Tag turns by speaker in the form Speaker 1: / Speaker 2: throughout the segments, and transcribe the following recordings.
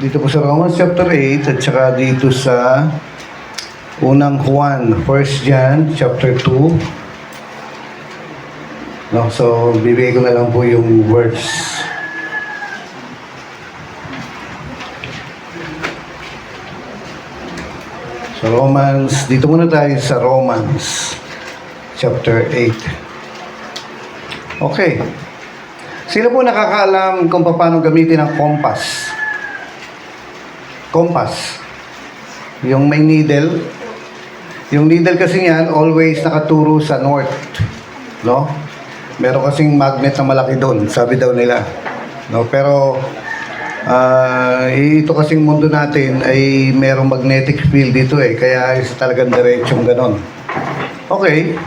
Speaker 1: Dito po sa Romans chapter 8 at saka dito sa unang Juan, 1 John chapter 2. No, so bibigay ko na lang po yung verse. So Romans, dito muna tayo sa Romans chapter 8. Okay. Sino po nakakaalam kung paano gamitin ang compass? Compass. Yung may needle. Yung needle kasi yan, always nakaturo sa north. No? Meron kasing magnet na malaki doon, sabi daw nila. No? Pero, ito kasing mundo natin ay merong magnetic field dito eh. Kaya isa talagang diretsong ganon. Okay.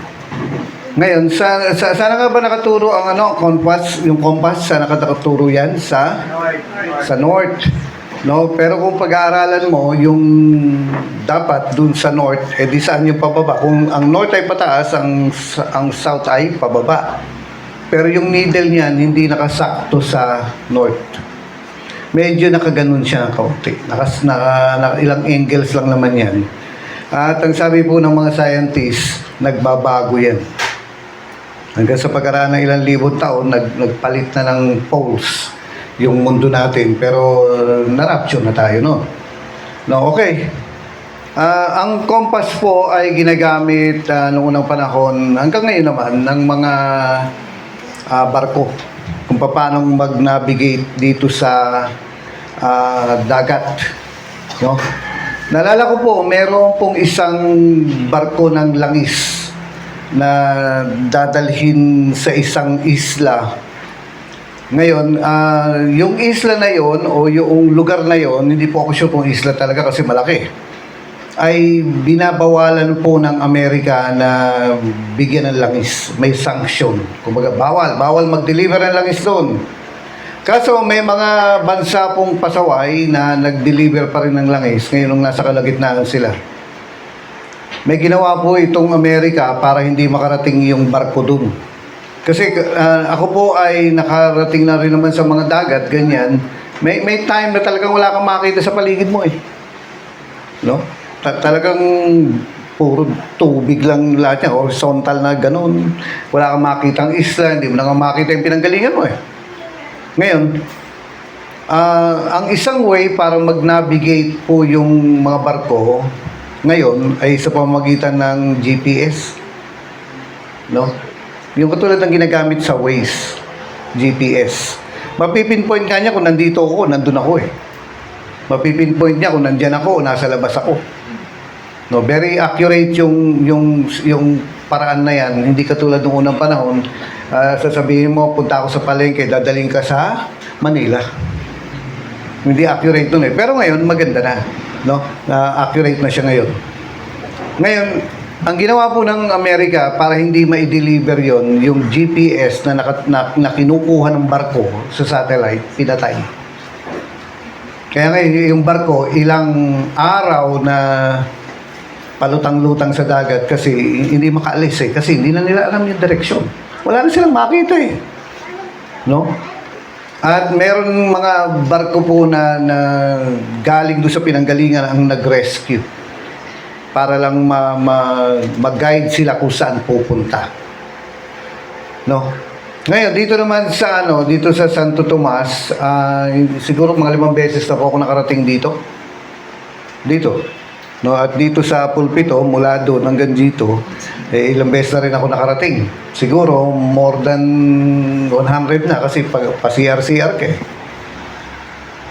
Speaker 1: Ngayon, sana nga ba nakaturo ang compass, yung compass, sana nakaturo yan sa north. No, pero kung pag-aaralan mo yung dapat dun sa north, di saan yung pababa? Kung ang north ay pataas, ang south ay pababa. Pero yung needle niyan hindi nakasakto sa north. Medyo nakaganon siya ng kaunti. Ilang angles lang naman yan. At ang sabi po ng mga scientists, nagbabago yan. Hanggang sa pag-araan ng ilang libong taon, nagpalit na ng poles yung mundo natin. Pero na-rapture na tayo, no? No, okay. Ang compass po ay ginagamit noong unang panahon, hanggang ngayon naman, ng mga barko. Kung paano mag-navigate dito sa dagat. No? Naalala ko po, meron pong isang barko ng langis na dadalhin sa isang isla. Ngayon, yung isla na yon o yung lugar na yon, hindi po ako sure kung isla talaga kasi malaki, ay binabawalan po ng Amerika na bigyan ng langis. May sanction. Kumbaga, bawal mag-deliver ng langis doon. Kaso may mga bansa pong pasaway na nag-deliver pa rin ng langis ngayon nung nasa kalagitnaan sila. May ginawa po itong Amerika para hindi makarating yung barko doon. Kasi ako po ay nakarating na rin naman sa mga dagat, ganyan. May time na talagang wala kang makita sa paligid mo eh. No? Talagang puro tubig lang lahat yan, horizontal na ganun. Wala kang makita ang isla, hindi mo na makita yung pinanggalingan mo eh. Ngayon, ang isang way para mag-navigate po yung mga barko ngayon ay sa pamamagitan ng GPS. No? Yung katulad ng ginagamit sa Waze, GPS. Mapipinpoint ka niya kung nandito ako, nandun ako eh. Mapipinpoint niya kung nandyan ako, nasa labas ako. No, very accurate yung paraan na yan. Hindi katulad ng unang panahon, sasabihin mo, punta ako sa palengke, dadaling ka sa Manila. Hindi accurate nun eh. Pero ngayon, maganda na. No? Accurate na siya ngayon. Ngayon, ang ginawa po ng Amerika para hindi ma-deliver yon, yung GPS na kinukuha ng barko sa satellite, pinatay. Kaya ngayon, yung barko, ilang araw na palutang-lutang sa dagat kasi hindi makaalis eh. Kasi hindi na nila alam yung direksyon. Wala na silang makita eh. No? At meron mga barko po na galing doon sa pinanggalingan ang nag-rescue para lang mag-guide sila kung saan pupunta. No? Ngayon, dito naman sa dito sa Santo Tomas, siguro mga 5 beses na po ako nakarating dito. Dito. No, at dito sa pulpito, mula doon hanggang dito, ilang beses na rin ako nakarating. Siguro more than 100 na kasi pa-CR-CR ka eh.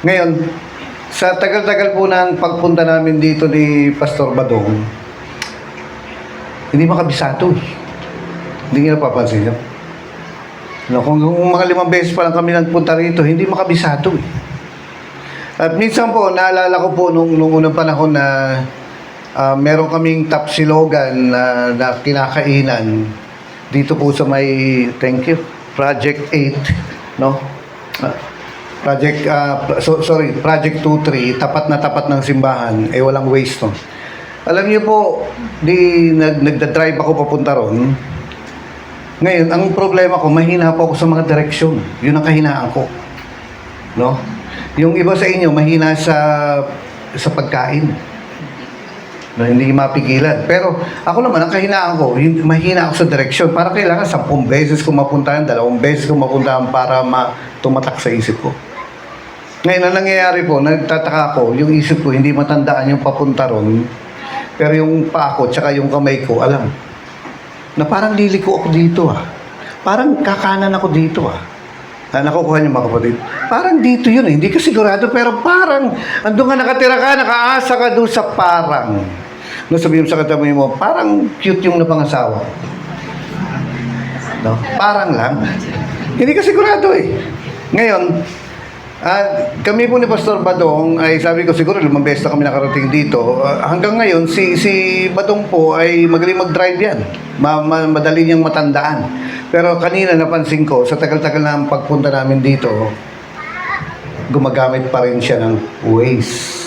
Speaker 1: Ngayon, sa tagal-tagal po ng pagpunta namin dito ni Pastor Badong, hindi makabisado eh. Hindi nyo napapansin yun. No, kung mga 5 beses pa lang kami nagpunta rito, hindi makabisado eh. At minsan po, naalala ko po nung unang panahon na meron kaming tapsilogan na kinakainan dito po sa may, thank you, Project 8, no? Project 23, tapat na tapat ng simbahan, walang waste, no? Alam niyo po, nagda-drive ako papunta ron. Ngayon, ang problema ko, mahina po ako sa mga direksyon. Yun ang kahinaan ko. No? Yung iba sa inyo, mahina sa pagkain. No, hindi mapigilan. Pero ako naman, ang kahinaan ko, mahina ako sa direksyon. Para kailangan 10 beses ko mapuntahan, 2 beses ko mapuntahan para tumatak sa isip ko. Ngayon, ang nangyayari po, nagtataka ko, yung isip ko, hindi matandaan yung papunta ron, pero yung paa ko, tsaka yung kamay ko, alam, na parang liliko ako dito Parang kakanan ako dito nakukuha niyo mga kapatid. Parang dito yun hindi ka sigurado, pero parang, andun ka nakatira ka, nakaasa ka doon sa parang. No, sabihin mo sa katabi mo, parang cute yung napangasawa. No? Parang lang. Hindi ka sigurado Ngayon, kami po ni Pastor Badong ay sabi ko siguro 5 beses na kami nakarating dito. Hanggang ngayon, si Badong po ay magaling mag-drive yan. Madali niyang matandaan. Pero kanina napansin ko, sa tagal-tagal na ang pagpunta namin dito, gumagamit pa rin siya ng Waze.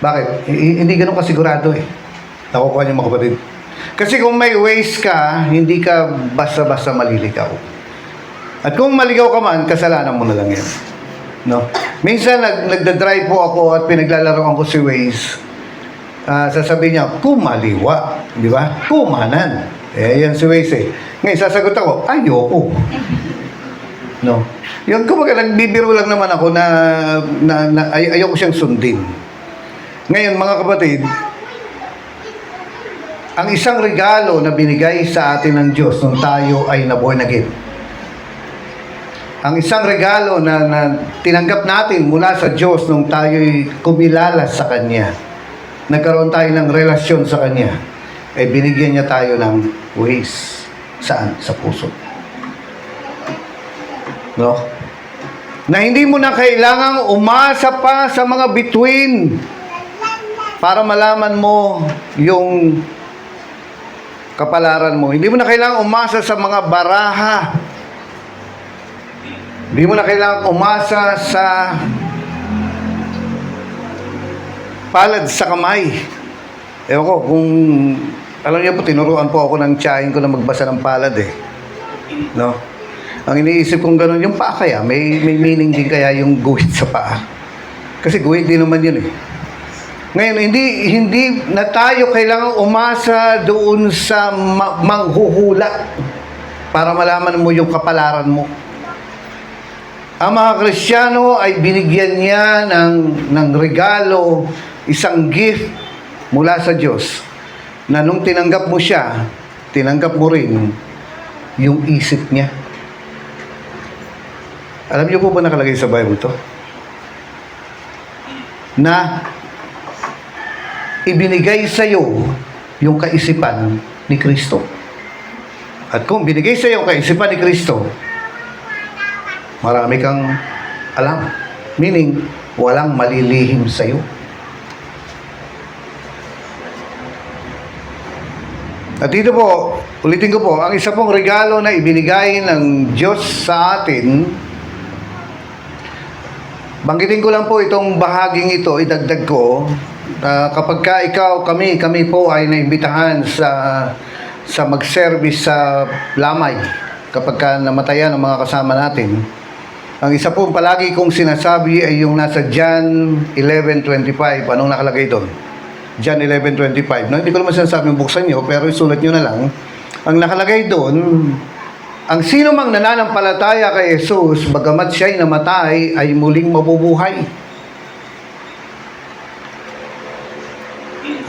Speaker 1: Bakit? Hindi ganun kasigurado Nakukuha niyo mga kapatid. Kasi kung may Waze ka, hindi ka basta-basta maliligaw. At kung maligaw ka man, kasalanan mo na lang yan. No? Minsan, nagda-drive po ako at pinaglalaroan ko si Waze. Sasabihin niya, kumaliwa. Di ba? Kumanan. Yan si Waze Ngayon, sasagot ako, ayoko. No? Yung kumbaga, nagbibiro lang naman ako na ayoko siyang sundin. Ngayon, mga kapatid, ang isang regalo na binigay sa atin ng Diyos nung tayo ay naborn again. Ang isang regalo na tinanggap natin mula sa Diyos nung tayo'y kumilala sa Kanya, nagkaroon tayo ng relasyon sa Kanya, ay binigyan niya tayo ng Waze. Saan? Sa puso. No? Na hindi mo na kailangang umasa pa sa mga bituin para malaman mo yung kapalaran mo. Hindi mo na kailangang umasa sa mga baraha. Hindi mo na kailangang umasa sa palad sa kamay. Ewan ko, kung alam niyo po, tinuruan po ako ng tiyahin ko na magbasa ng palad No? Ang iniisip kong gano'n, yung paa kaya, may meaning din kaya yung guhit sa paa. Kasi guhit din naman yun Ngayon, hindi na tayo kailangang umasa doon sa manghuhula para malaman mo yung kapalaran mo. Ang mga Kristiyano ay binigyan niya ng regalo, isang gift mula sa Diyos, na nung tinanggap mo siya, tinanggap mo rin yung isip niya. Alam niyo po ba nakalagay sa Bible to? Na ibinigay sa iyo yung kaisipan ni Kristo. At kung binigay sa iyo yung kaisipan ni Kristo, marami kang alam. Meaning, walang malilihim sa iyo. At dito po, ulitin ko po, ang isa pong regalo na ibinigay ng Diyos sa atin, banggitin ko lang po itong bahaging ito, idagdag ko, kapag ka ikaw, kami po ay naimbitahan sa mag-service sa Lamay, kapag ka namatayan ang mga kasama natin, ang isa pong palagi kong sinasabi ay yung nasa John 11:25. Anong nakalagay doon? John 11:25. No, hindi ko naman sinasabing buksan nyo, pero isulat nyo na lang. Ang nakalagay doon, ang sino mang nananampalataya kay Jesus, bagamat siya'y namatay, ay muling mabubuhay.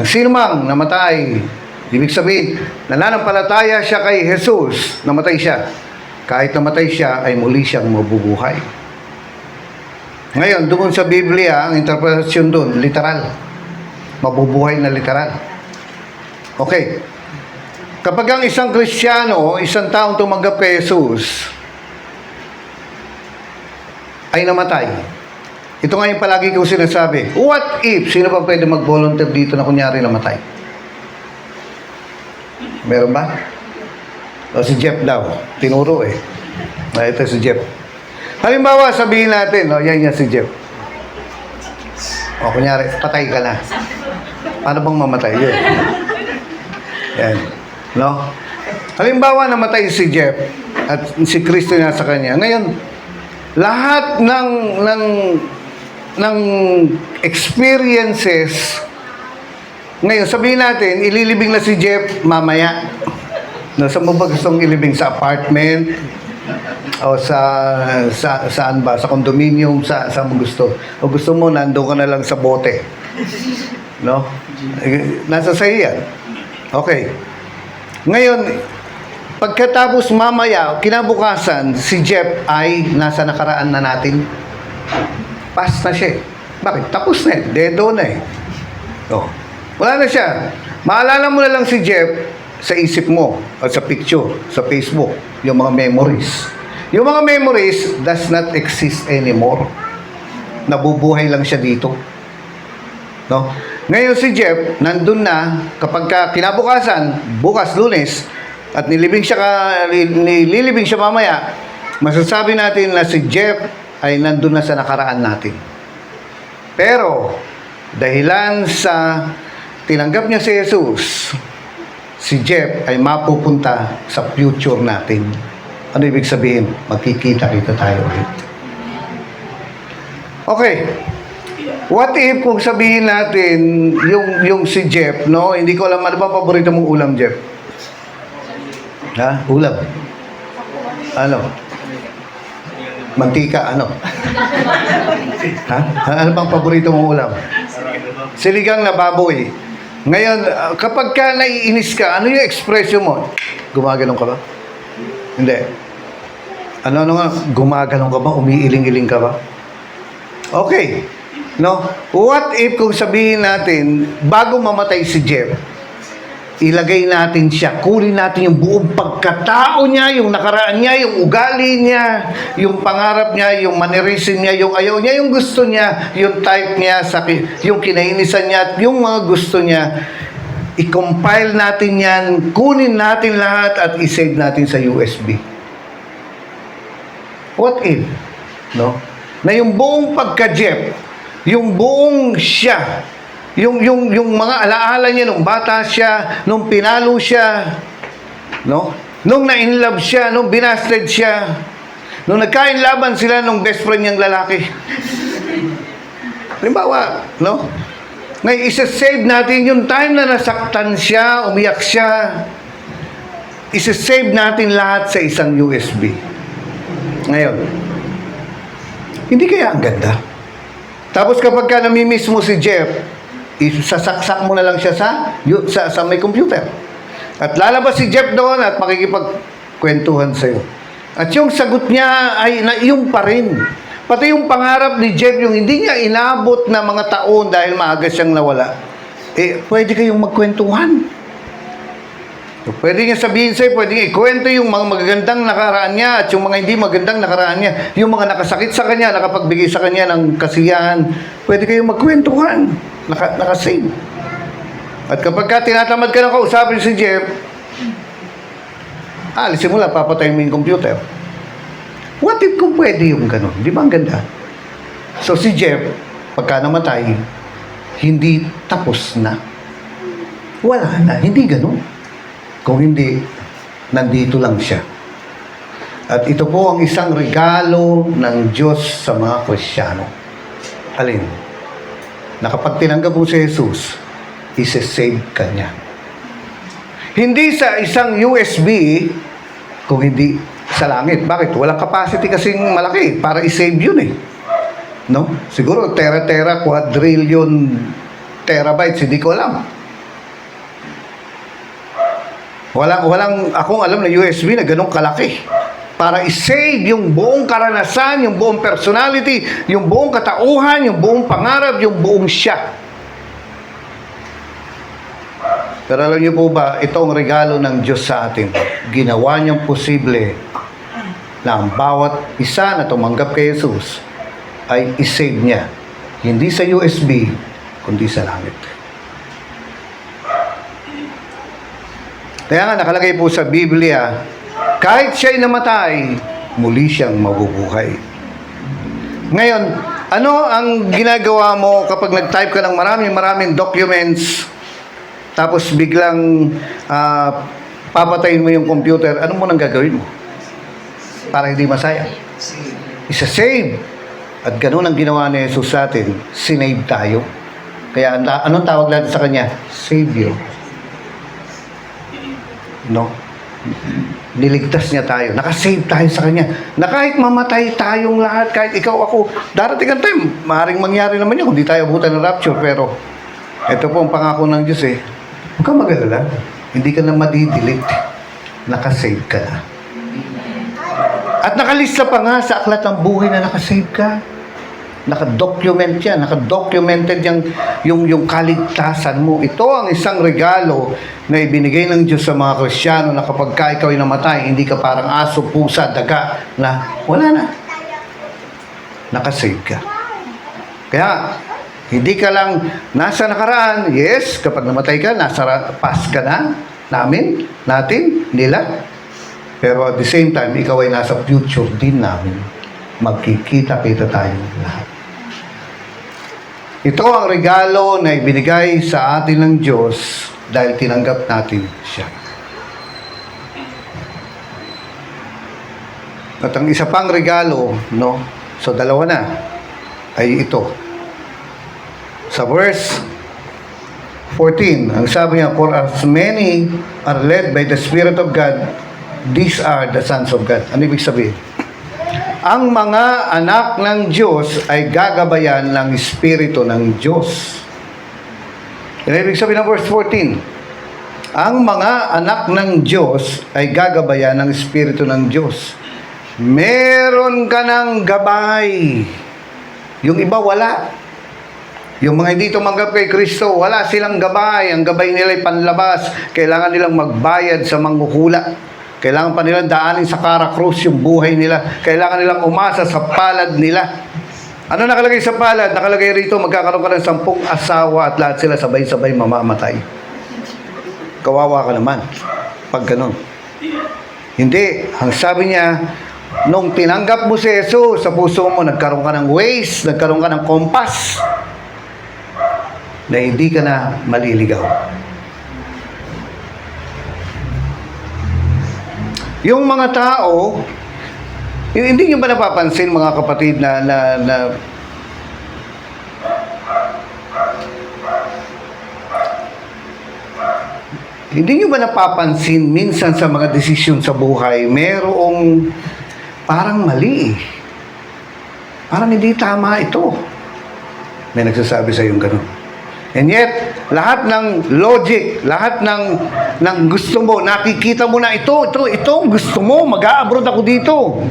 Speaker 1: Ang sino mang namatay, ibig sabihin, nananampalataya siya kay Jesus, namatay siya. Kahit namatay siya, ay muli siyang mabubuhay. Ngayon, doon sa Biblia, ang interpretasyon doon, literal. Mabubuhay na literal. Okay. Kapag ang isang Kristiyano, isang taong tumanggap kay Jesus, ay namatay. Ito nga yung palagi kong sinasabi. What if? Sino pa pwede mag-volunteer dito na kunyari namatay? Meron ba? O si Jeff daw. Tinuro ito si Jeff. Halimbawa, sabihin natin, yan si Jeff. O kunyari, patay ka na. Paano bang mamatay yun? Yan. No? Halimbawa, namatay si Jeff at si Kristo na sa kanya. Ngayon, lahat ng experiences. Ngayon, sabihin natin, ililibing na si Jeff mamaya. No, saan mo ba gustong ilibing? Sa apartment? O saan ba? Sa condominium? Saan mo gusto? O gusto mo, nandun ka na lang sa bote? No? Nasa sa'yo yan. Okay. Ngayon, pagkatapos mamaya, kinabukasan, si Jeff ay nasa nakaraan na natin. Pass na siya. Bakit? Tapos na eh. Dedo na eh. Oh. Wala na siya. Maalala mo na lang si Jeff sa isip mo at sa picture, sa Facebook, yung mga memories. Yung mga memories does not exist anymore. Nabubuhay lang siya dito. No? Ngayon si Jeff, nandun na, kapag kinabukasan, bukas, Lunes, at nililibing siya mamaya, masasabi natin na si Jeff ay nandun na sa nakaraan natin. Pero, dahilan sa tinanggap niya si Jesus, si Jeff ay mapupunta sa future natin. Ano ibig sabihin? Magkikita-kita tayo ulit. Okay. What if kung sabihin natin yung si Jeff, no? Hindi ko alam ano ba paborito mong ulam, Jeff? Ha? Ulam? Ano? Mantika, ano? Ha? Ano bang paborito mong ulam? Siligang na baboy. Ngayon, kapag ka naiinis ka, ano yung ekspresyon mo? Gumaganon ka ba? Hindi. Ano nga? Gumaganon ka ba? Umiiling-iling ka ba? Okay. No? What if kung sabihin natin, bago mamatay si Jeff, ilagay natin siya, kunin natin yung buong pagkatao niya, yung nakaraan niya, yung ugali niya, yung pangarap niya, yung mannerism niya, yung ayaw niya, yung gusto niya, yung type niya, yung kinainisan niya, at yung mga gusto niya, i-compile natin yan, kunin natin lahat at i-save natin sa USB. What if? No? Na yung buong pagka-Jeff, yung buong siya, yung mga alaala niya nung bata siya, nung pinalo siya, no? Nung na-inlove siya, nung binasted siya, nung nagkainlaban sila nung best friend niyang lalaki. Halimbawa, no? Ngayon, isa-save natin yung time na nasaktan siya, umiyak siya, isa-save natin lahat sa isang USB. Ngayon, hindi kaya ang ganda? Tapos kapag ka namimiss mo si Jeff, isasaksak mo na lang siya sa may computer. At lalabas si Jeff doon at makikipagkwentuhan sa'yo. At yung sagot niya ay na iyong pa rin. Pati yung pangarap ni Jeff, yung hindi niya inabot na mga taon dahil maaga siyang nawala, pwede kayong magkwentuhan. Pwede niya sabihin sa'yo, pwede niya ikwento yung mga magagandang nakaraan niya at yung mga hindi magandang nakaraan niya, yung mga nakasakit sa kanya, nakapagbigay sa kanya ng kasiyahan, pwede kayong magkwentuhan, nakasave. At kapag ka tinatamad ka na kausapin si Jeff, alisin mo lang, papatayin mo yung computer. What if kung pwede yung ganun? Di ba ang ganda? So si Jeff, pagka namatay, hindi tapos na. Wala na, hindi ganun. Kung hindi, nandito lang siya. At ito po ang isang regalo ng Diyos sa mga Kristiyano. Alin? Na kapag tinanggap mo si Jesus, isa-save ka niya. Hindi sa isang USB, kung hindi sa langit. Bakit? Walang capacity kasing malaki para i-save yun eh. No? Siguro tera-tera, quadrillion terabytes, hindi ko alam. Walang akong alam na USB na ganong kalaki para i-save yung buong karanasan, yung buong personality, yung buong katauhan, yung buong pangarap, yung buong siya. Pero alam niyo po ba, itong regalo ng Diyos sa atin, ginawa niyang posible na ang bawat isa na tumanggap kay Jesus ay i-save niya, hindi sa USB, kundi sa langit. Kaya nga nakalagay po sa Biblia, kahit siya'y namatay, muli siyang mabubuhay. Ngayon, ano ang ginagawa mo kapag nag-type ka ng maraming documents, tapos biglang papatayin mo yung computer, ano mo nang gagawin mo? Para hindi masaya. Isa-save. At ganun ang ginawa ni Jesus sa atin. Sinave tayo. Kaya anong tawag natin sa Kanya? Savior. No? Niligtas niya tayo. Nakasave tayo sa Kanya. Na kahit mamatay tayong lahat, kahit ikaw, ako, darating ang time, maaaring mangyari naman yun kung di tayo abutan ng rapture. Pero, ito po ang pangako ng Diyos eh. Huwag kang mag-alala. Hindi ka na madidelete. Nakasave ka na. At nakalista pa nga sa aklat ng buhay na nakasave ka. Nakadocument yan. Nakadocumented yung kaligtasan mo. Ito ang isang regalo na ibinigay ng Diyos sa mga Kristiyano na kapag ikaw ay namatay, hindi ka parang aso, pusa, daga, na wala na. Nakasave ka. Kaya, hindi ka lang nasa nakaraan. Yes, kapag namatay ka, nasa past ka na. Natin, nila. Pero at the same time, ikaw ay nasa future din namin. Magkikita-kita tayo lahat. Ito ang regalo na ibinigay sa atin ng Diyos dahil tinanggap natin siya. At ang isa pang regalo, no? So dalawa na, ay ito. Sa verse 14, ang sabi niya, for as many are led by the Spirit of God, these are the sons of God. Ano ibig sabihin? Ang mga anak ng Diyos ay gagabayan ng Espiritu ng Diyos. Ano ibig sabihin ng verse 14? Ang mga anak ng Diyos ay gagabayan ng Espiritu ng Diyos. Meron ka ng gabay. Yung iba wala. Yung mga hindi tumanggap kay Kristo, wala silang gabay. Ang gabay nila ay panlabas. Kailangan nilang magbayad sa manghuhula. Kailangan pa nilang daanin sa kara-krus yung buhay nila. Kailangan nilang umasa sa palad nila. Ano nakalagay sa palad? Nakalagay rito, magkakaroon ka ng 10 asawa at lahat sila sabay-sabay mamamatay. Kawawa ka naman. Pag ganun. Hindi. Ang sabi niya, nung tinanggap mo si Jesus sa puso mo, nagkaroon ka ng ways, nagkaroon ka ng kompas, na hindi ka na maliligaw. Yung mga tao, hindi nyo ba napapansin mga kapatid na hindi nyo ba napapansin minsan sa mga desisyon sa buhay, merong parang mali. Parang hindi tama ito. May nagsasabi sa yung ganun. And yet, lahat ng logic, lahat ng gusto mo, nakikita mo na ito gusto mo, mag-a-abroad ako dito.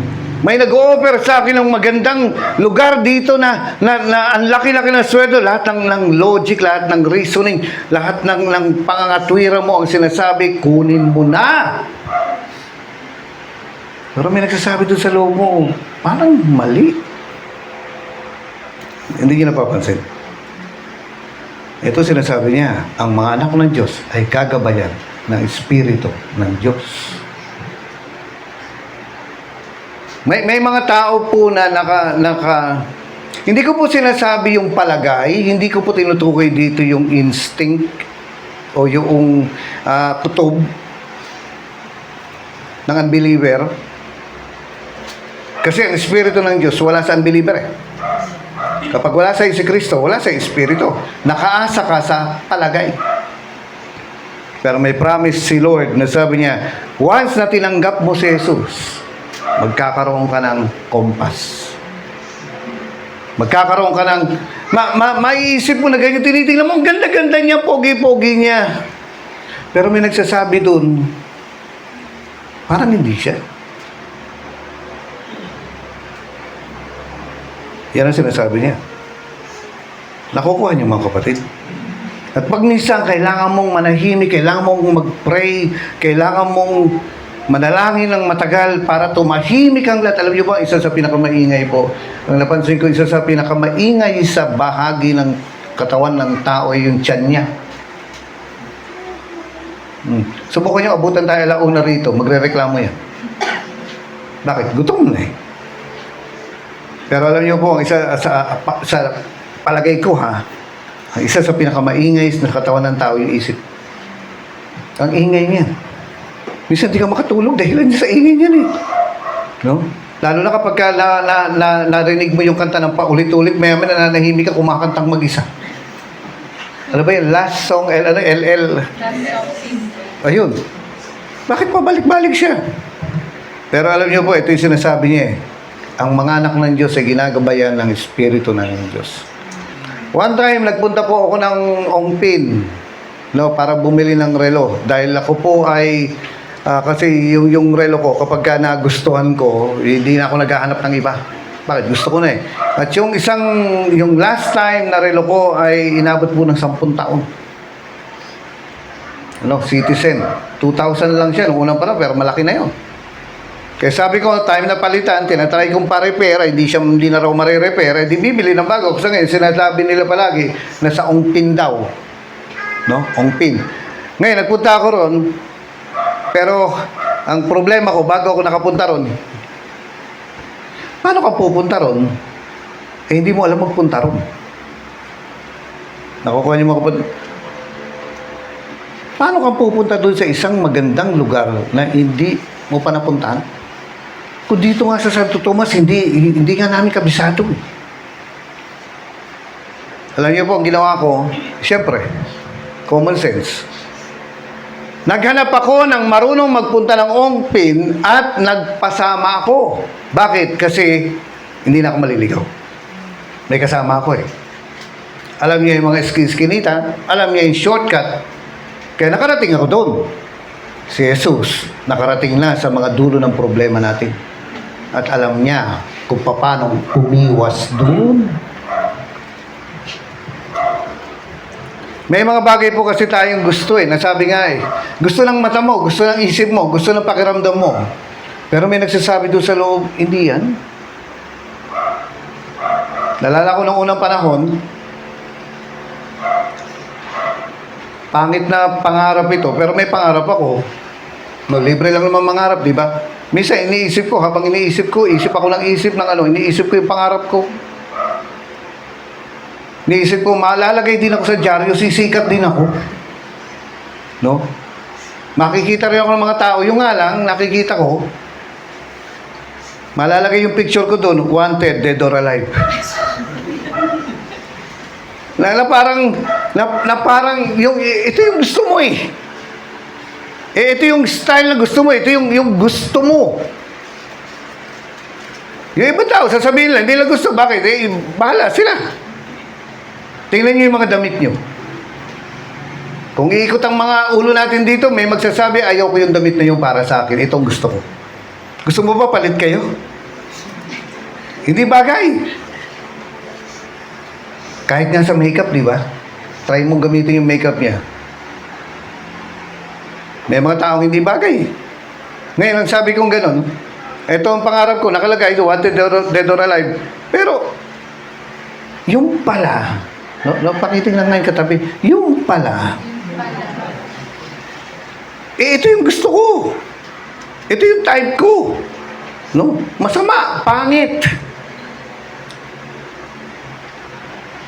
Speaker 1: May nag-o-offer sa akin ng magandang lugar dito na ang laki-laki ng sweldo, lahat ng logic, lahat ng reasoning, lahat ng pangangatwira mo ang sinasabi, kunin mo na. Pero may nagsasabi doon sa loob mo, parang mali. Hindi niyo napapansin. Ito sinasabi niya, ang mga anak ng Diyos ay gagabayan ng Espiritu ng Diyos. May mga tao po na hindi ko po sinasabi yung palagay, hindi ko po tinutukoy dito yung instinct o yung kutob ng unbeliever. Kasi ang Espiritu ng Diyos wala sa unbeliever eh. Kapag wala sa si Kristo, wala sa Espiritu. Nakaasa ka sa palagay. Pero may promise si Lord na sabi niya, once na tinanggap mo si Jesus, magkakaroon ka ng kompas. Magkakaroon ka ng maiisip mo na ganyan, tinitingnan mo, ganda-ganda niya, pogi-pogi niya. Pero may nagsasabi dun, parang hindi siya. Yan ang sinasabi niya. Nakukuha niyo mga kapatid. At pag minsan kailangan mong manahimik, kailangan mong mag-pray, kailangan mong manalangin ng matagal para tumahimik ang lahat. Alam niyo ba, isa sa pinakamaingay po, ang napansin ko, isa sa pinakamaingay sa bahagi ng katawan ng tao ay yung tiyan niya. Subukan niyo, abutan tayo alauna rito, magre-reklamo yan. Bakit? Gutom na eh. Pero alam niyo po, isa sa palagay ko ang isa sa pinakamaingay na katawan ng tao yung isip. Ang ingay niya. Minsan di ka makatulog dahil sa ingay niyan eh. No? Lalo na kapag narinig mo yung kanta ng paulit-ulit, maya-maya nananahimik ka, kumakantang mag-isa. Ano ba yun? Last song, LL. Ayun. Bakit pabalik-balik siya? Pero alam niyo po, ito yung sinasabi niya eh. Ang mga anak ng Diyos ay ginagabayan ng Espiritu ng Diyos. One time, nagpunta po ako ng Ongpin, no, para bumili ng relo. Dahil ako po ay, kasi yung relo ko, kapag nagustuhan ko, hindi na ako naghahanap ng iba. Bakit? Gusto ko na eh. At yung last time na relo ko ay inabot po ng 10 taon. Ano, Citizen. 2,000 lang siya. Nung unang panahon, pero malaki na yun. Kaya sabi ko, time na palitan, tinatry kong pa-repair, hindi na raw mare-repair, di bibili ng bago. Kasi ngayon, sinasabi nila palagi na sa Ongpin daw. No? Ongpin. Ngayon, nagpunta ako ron, pero ang problema ko, bago ako nakapunta ron, paano ka pupunta ron? Eh, hindi mo alam magpunta ron. Nakukuha niyo mga kapatid. Paano ka pupunta doon sa isang magandang lugar na hindi mo pa napuntahan? Kung dito nga sa Santo Tomas, hindi nga namin kabisado. Alam niyo po, ang ginawa ko, siyempre, common sense. Naghanap ako ng marunong magpunta ng Ongpin at nagpasama ako. Bakit? Kasi hindi na ako maliligaw. May kasama ako eh. Alam niya yung mga skinita, alam niya yung shortcut. Kaya nakarating ako doon. Si Jesus, nakarating na sa mga dulo ng problema natin. At alam niya kung paano umiwas doon. May mga bagay po kasi tayong gusto eh. Nasabi nga eh. Gusto ng mata mo, gusto ng isip mo, gusto ng pakiramdam mo. Pero may nagsasabi doon sa loob, hindi yan. Nalala ko ng unang panahon, pangit na pangarap ito, pero may pangarap ako. No, libre lang naman mangarap, di ba? Minsan iniisip ko, habang iniisip ko, isip ako ng isip ng iniisip ko yung pangarap ko. Iniisip ko, malalagay din ako sa dyaryo, sisikat din ako. No? Makikita rin ako ng mga tao. Yung nga lang, nakikita ko, malalagay yung picture ko doon, wanted, dead or alive. na parang, ito yung gusto mo eh. Ito yung style na gusto mo, ito yung gusto mo. Yung ibang tao, sasabihin lang, hindi lang gusto. Bakit? Bahala sila. Tingnan niyo yung mga damit niyo. Kung iikot ang mga ulo natin dito, may magsasabi, ayaw ko yung damit na yung para sa akin. Itong gusto ko. Gusto mo ba palit kayo? Hindi bagay. Kahit nga sa makeup, di ba? Try mong gamitin yung makeup niya. May mga taong hindi bagay. Ngayon, ang sabi kong ganun, ito ang pangarap ko, nakalagay ito, wanted, dead or alive. Pero, yung pala, pakiting lang ngayon katabi, yung pala, ito yung gusto ko. Ito yung type ko. No? Masama, pangit.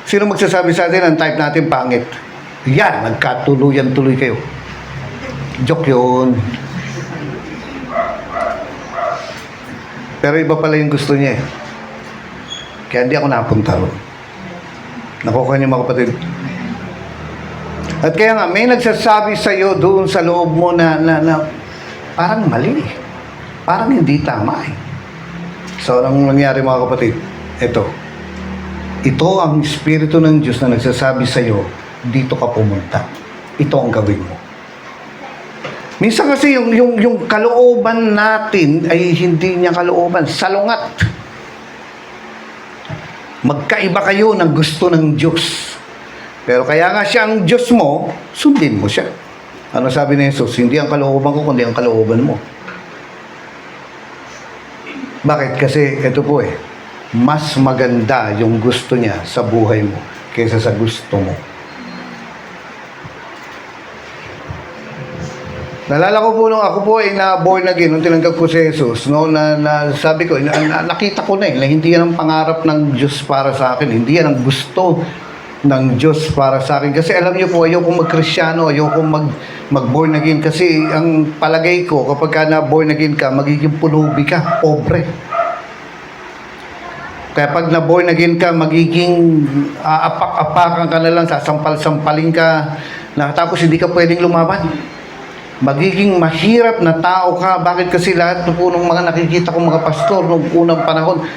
Speaker 1: Sino magsasabi sa atin ang type natin pangit? Yan, nagkatuluyan-tuloy kayo. Joke yun. Pero iba pala yung gusto niya eh. Kaya hindi ako napunta ron. Nakukuha niyo mga kapatid. At kaya nga, may nagsasabi sa iyo doon sa loob mo na parang mali. Parang hindi tama eh. So, anong nangyari mga kapatid? Ito ang Espiritu ng Diyos na nagsasabi sa iyo, dito ka pumunta. Ito ang gawin mo. Minsan kasi yung kalooban natin ay hindi niya kalooban, salungat. Magkaiba kayo ng gusto ng Diyos. Pero kaya nga siya ang Diyos mo, sundin mo siya. Ano sabi ni Jesus? Hindi ang kalooban ko, kundi ang kalooban mo. Bakit? Kasi ito po mas maganda yung gusto niya sa buhay mo kaysa sa gusto mo. Nalala ko po nung ako po na born again, nung tinanggap ko si Jesus, no, na sabi ko, nakita ko na na hindi yan ang pangarap ng Diyos para sa akin, hindi yan ang gusto ng Diyos para sa akin. Kasi alam niyo po, ayoko mag-Kristyano, ayoko mag-born again, kasi ang palagay ko, kapag ka na born again ka, magiging pulubi ka, pobre. Kaya pag na-born again ka, magiging aapak-apakan ka na lang, sasampal-sampalin ka, na tapos hindi ka pwedeng lumaban. Magiging mahirap na tao ka. Bakit? Kasi lahat po ng mga nakikita kong mga pastor noong unang panahon,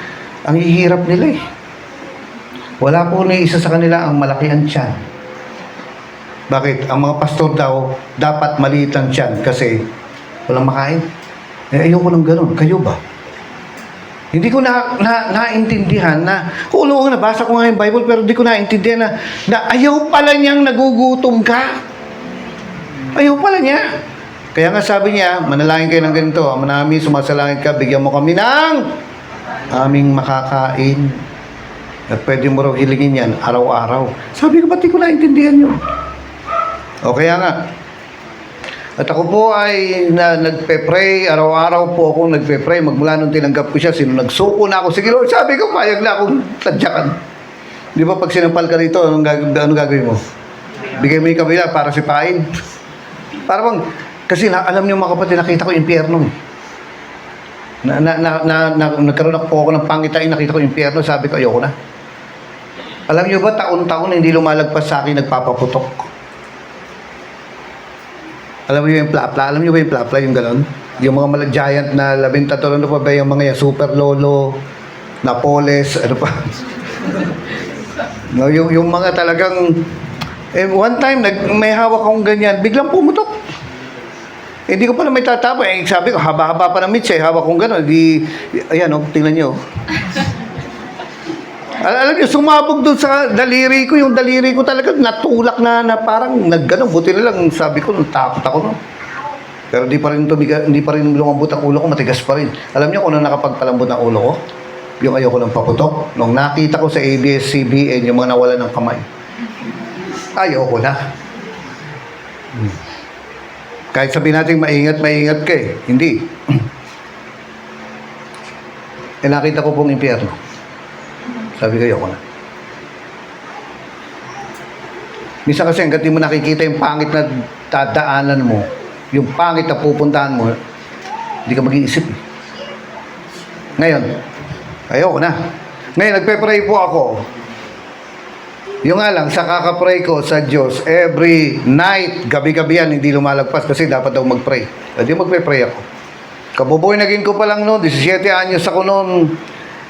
Speaker 1: ang hihirap nila eh. Wala po ni isa sa kanila ang malaki ang tiyan. Bakit? Ang mga pastor daw, dapat maliit ang tiyan kasi walang makain. Eh, ayoko ng ganun. Kayo ba? Hindi ko naintindihan na, kung nabasa ko nga yung Bible, pero hindi ko naintindihan na ayaw pala niyang nagugutom ka. Ayaw pala niya. Kaya nga sabi niya, manalangin kayo ng ganito, Ama namin, sumasalangit ka, bigyan mo kami ng aming makakain. At pwede mo raw hilingin yan araw-araw. Sabi ko, ba't di ko naintindihan yun? O kaya nga, at ako po ay nagpe-pray, araw-araw po ako nagpe-pray. Magmula nung tinanggap ko siya, nagsuko na ako. Sige Lord, sabi ko, payag na akong tadyakan. Di ba pag sinampal ka rito, anong gagawin mo? Bigay mo yung kabila para sipain. Para bang, kasi alam niyo mga kapatid, nakita ko yung impyerno. Nagkaroon po ako ng pangitain, nakita ko yung impyerno, sabi ko, ayoko na. Alam niyo ba, taon-taon hindi lumalagpas sa akin, nagpapaputok. Alam mo yung plapla? Alam niyo ba yung plapla, yung gano'n? Yung mga giant na 13, ano pa ba yung mga yan? Super Lolo, Napoles, ano pa? No, yung mga talagang... one time, may hawak akong ganyan, biglang pumutok. Hindi ko pala may tatapa. Sabi ko, haba-haba pa ng mitsa, hawak kong gano'n. Ayan, tingnan niyo. Alam niyo, sumabog doon sa daliri ko. Yung daliri ko talaga natulak na parang nagganon. Buti na lang, sabi ko, takot ako. No? Pero hindi pa rin lumambot ang ulo ko, matigas pa rin. Alam niyo kung ano nakapagpalambot ang ulo ko? Yung ayoko ng paputok. Nung nakita ko sa ABS-CBN, yung mga nawala ng kamay. Ayoko na. Kahit sabihin natin maingat ka eh. Hindi. Nakita ko pong impyerno. Sabi ko, ayoko na. Minsan kasi hanggat di mo nakikita yung pangit na dadaanan mo, yung pangit na pupuntahan mo, hindi ka mag-iisip. Ngayon, ayoko na. Ngayon, nagpe-pray po ako. Yung nga lang, sa kakapray ko sa Diyos, every night, gabi-gabi yan, hindi lumalagpas kasi dapat daw mag-pray. Hindi magpe-pray ako. Kabuboy naging ko pa lang noon, 17 anyos ako noon,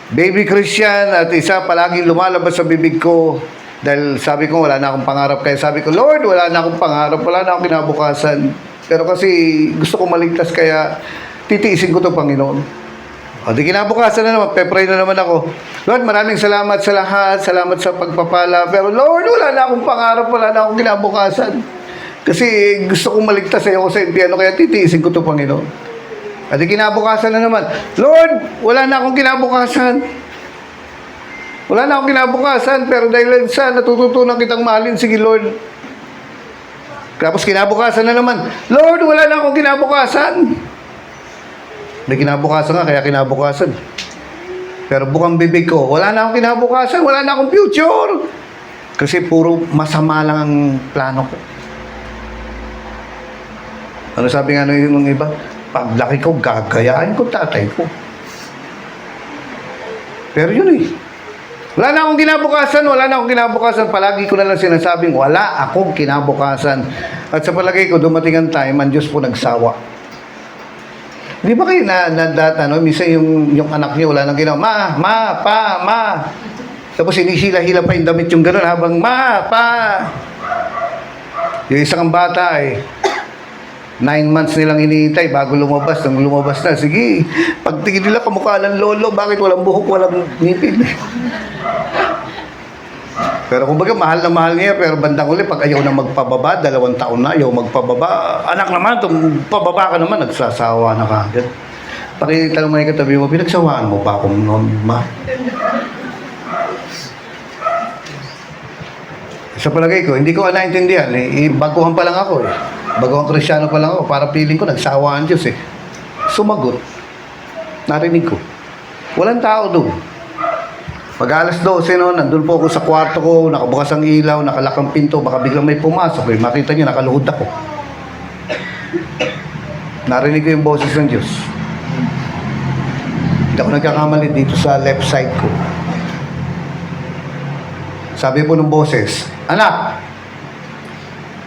Speaker 1: baby Christian, at isa palaging lumalabas sa bibig ko dahil sabi ko wala na akong pangarap. Kaya sabi ko, Lord, wala na akong pangarap, wala na akong kinabukasan. Pero kasi gusto ko maligtas kaya titiisin ko 'to, Panginoon. O di kinabukasan na naman, pe-pray na naman ako. Lord, maraming salamat sa lahat, salamat sa pagpapala. Pero Lord, wala na akong pangarap, wala na akong kinabukasan. Kasi gusto kong maligtas sa iyo sa impyerno kaya titiisin ko 'to, Panginoon. At kinabukasan na naman, Lord, wala na akong kinabukasan. Wala na akong kinabukasan, pero dahil sa natututunan kitang mahalin, sige Lord. Tapos kinabukasan na naman, Lord, wala na akong kinabukasan. May kinabukasan nga, kaya kinabukasan. Pero bukang bibig ko, wala na akong kinabukasan, wala na akong future. Kasi puro masama lang ang plano ko. Ano sabi nga nung iba? Paglaki ko, gagayain ko tatay ko. Pero yun eh. Wala na akong kinabukasan, wala na akong kinabukasan. Palagi ko na lang sinasabing, wala akong kinabukasan. At sa palagay ko, dumating ang time, ang Diyos po nagsawa. Di ba kayo minsan yung anak niyo, wala nang ginawa, ma. Tapos hinihila-hila pa yung damit yung gano'n habang, ma, pa. Yung isang bata eh, 9 months nilang iniintay bago lumabas. Nung lumabas na, sige, pagtingin nila kamukha ng lolo, bakit walang buhok, walang ngipin? Pero kumbaga, mahal na mahal niya, pero bandang uli, pag ayaw na magpababa, 2 taon na, ayaw magpababa, anak naman, pababa ka naman, nagsasawa na ka. Pakitanong mo yung katabi mo, pinagsawaan mo ba akong noon, ma? Sa palagay ko, hindi ko naintindihan. Baguhan pa lang ako eh. Baguhan Kristyano pa lang ako. Para feeling ko, nagsawa ang Diyos eh. Sumagot. Narinig ko. Walang tao doon. Pag alas 12, no, nandun po ako sa kwarto ko, nakabukas ang ilaw, nakalakang pinto, baka biglang may pumasok eh. Makita niyo, nakaluhod ako. Narinig ko yung boses ng Diyos. Hindi ako nagkakamali dito sa left side ko. Sabi po ng boses, anak,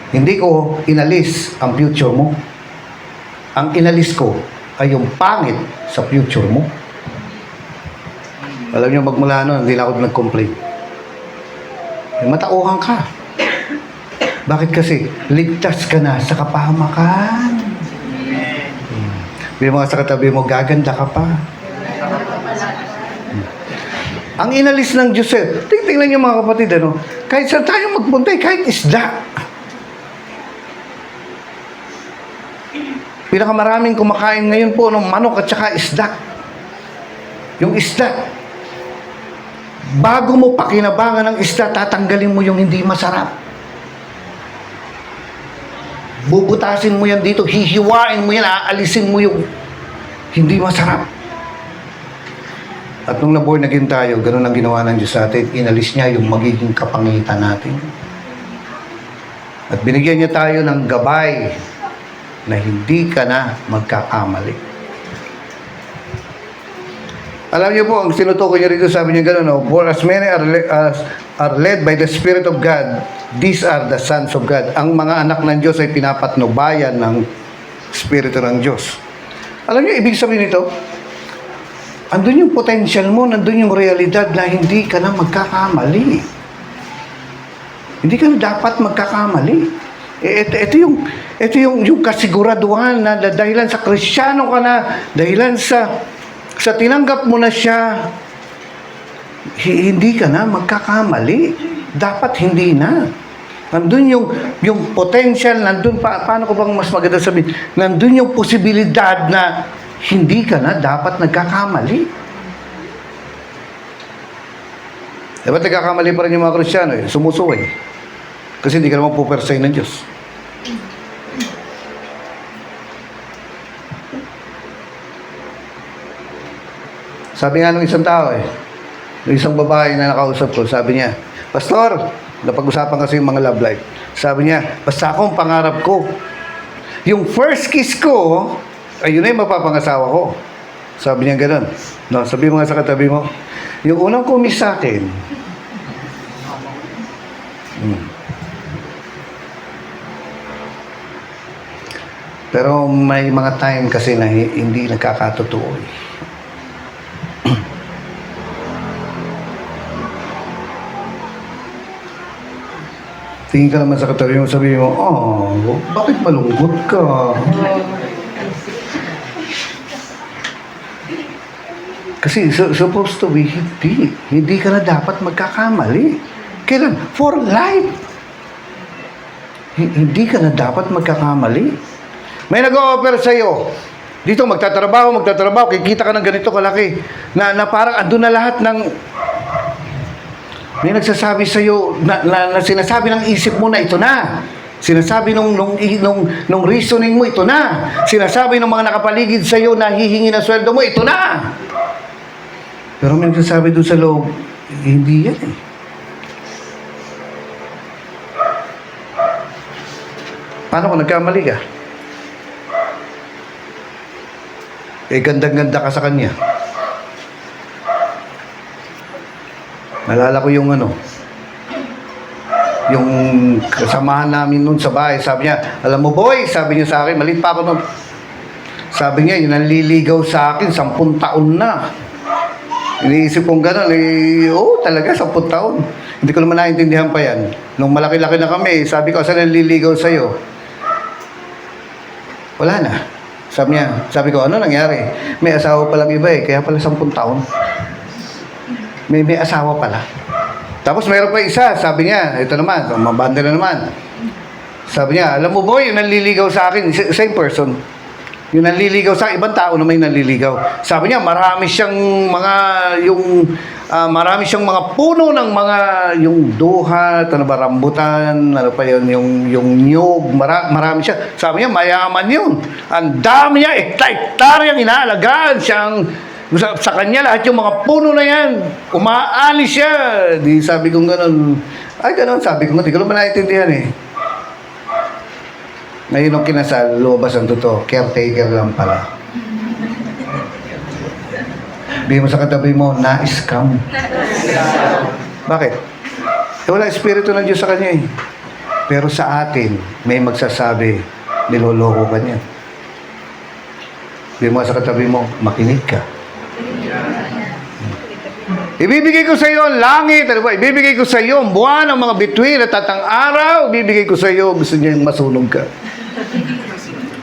Speaker 1: hindi ko inalis ang future mo. Ang inalis ko ay yung pangit sa future mo. Alam niyo, magmula noon, hindi na ako nag-complain. Matauhan ka. Bakit kasi? Ligtas ka na sa kapahamakan. May mga sa katabi mo, gaganda ka pa. Ang inalis ng Diyos, tingnan niyo mga kapatid, ano? Kahit saan tayo magpunta, kahit isda. Pinakamaraming kumakain ngayon po ng manok at saka isda. Yung isda. Bago mo pakinabangan ng isda, tatanggalin mo yung hindi masarap. Bubutasin mo yan dito, hihiwain mo yan, aalisin mo yung hindi masarap. At nung naborn again tayo, ganun ang ginawa ng Diyos sa atin. Inalis niya yung magiging kapangitan natin. At binigyan niya tayo ng gabay na hindi ka na magkakamali. Alam niyo po, ang sinutukoy niya rito, sabi niya gano'n, no? For as many are led by the Spirit of God, these are the sons of God. Ang mga anak ng Diyos ay pinapatnubayan ng Espiritu ng Diyos. Alam niyo, ibig sabihin nito, andun yung potential mo, nandun yung realidad na hindi ka na magkakamali. Hindi ka na dapat magkakamali. Ito yung kasiguraduhan na dahilan sa Kristiyano ka na, dahilan sa tinanggap mo na siya, hindi ka na magkakamali. Dapat hindi na. Nandun yung potential, nandun paano ko bang mas maganda sabihin? Nandun yung posibilidad na hindi ka na dapat nagkakamali. Dapat nagkakamali pa rin yung mga Kristiyano, sumusuway. Kasi hindi ka naman pupersay ng Diyos. Sabi nga ng isang tao, ng isang babae na nakausap ko, sabi niya, Pastor, napag-usapan kasi yung mga love life. Sabi niya, basta akong pangarap ko. Yung first kiss ko, ayun na yung mapapangasawa ko. Sabi niya gano'n. No, sabi mo nga sa katabi mo, yung unang kumis sa akin, pero may mga time kasi na hindi nagkakatotoo. Tingin ka naman sa katabi mo, sabi mo, bakit malungkot ka? Kasi supposed to be, hindi ka na dapat magkakamali. Kailan? For life. Hindi ka na dapat magkakamali. May nag-o-offer sa'yo. Dito, magtatrabaho, kikita ka ng ganito kalaki. Na parang andun na lahat ng... May nagsasabi sa'yo, na sinasabi ng isip mo na ito na. Sinasabi nung reasoning mo, ito na. Sinasabi ng mga nakapaligid sa'yo na hihingi ng sweldo mo, ito na. Pero may nagsasabi doon sa loob, hindi yan eh. Paano kung nagkamali ka? Gandang-ganda ka sa kanya. Nalala ko yung yung kasamahan namin noon sa bahay. Sabi niya, alam mo boy, sabi niya sa akin, maliit pa ako noon. Sabi niya, yung nanliligaw sa akin, 10 taon na. Iniisip kong gano'n, talaga, 10 taon. Hindi ko naman naintindihan pa yan. Nung malaki-laki na kami, sabi ko, saan nanliligaw sa'yo? Wala na. Sabi ko, ano nangyari? May asawa palang iba kaya pala 10 taon. May asawa pala. Tapos mayroon pa isa, sabi niya, ito naman, mabanda na naman. Sabi niya, alam mo boy, yung nanliligaw sa akin, same person. Yung nanliligaw sa ibang tao na may nanliligaw. Sabi niya, marami siyang mga puno ng mga, yung duhat, rambutan, ano pa yun, yung nyug, marami siya. Sabi niya, mayaman yun. Ang dami niya, hektar-hektar yung inaalagaan siyang, sa kanya lahat yung mga puno na yan, umaalis siya. Di sabi kong gano'n, sabi ko, hindi ko naman naintindihan eh. Ngayon nung kinasal, lumabas ang totoo, caretaker lang pala. Bigyan mo sa katabi mo, na-scam. Bakit? Wala espiritu ng Diyos sa kanya eh. Pero sa atin, may magsasabi, niloloko ka niya. Sabi mo sa katabi mo, makinig ka. Ibibigay ko sa iyo ang langit, ano ba? Ibibigay ko sa iyo ang buwan, ang mga bituin at ang araw. Ibibigay ko sa iyo, gusto niya yung masunog ka.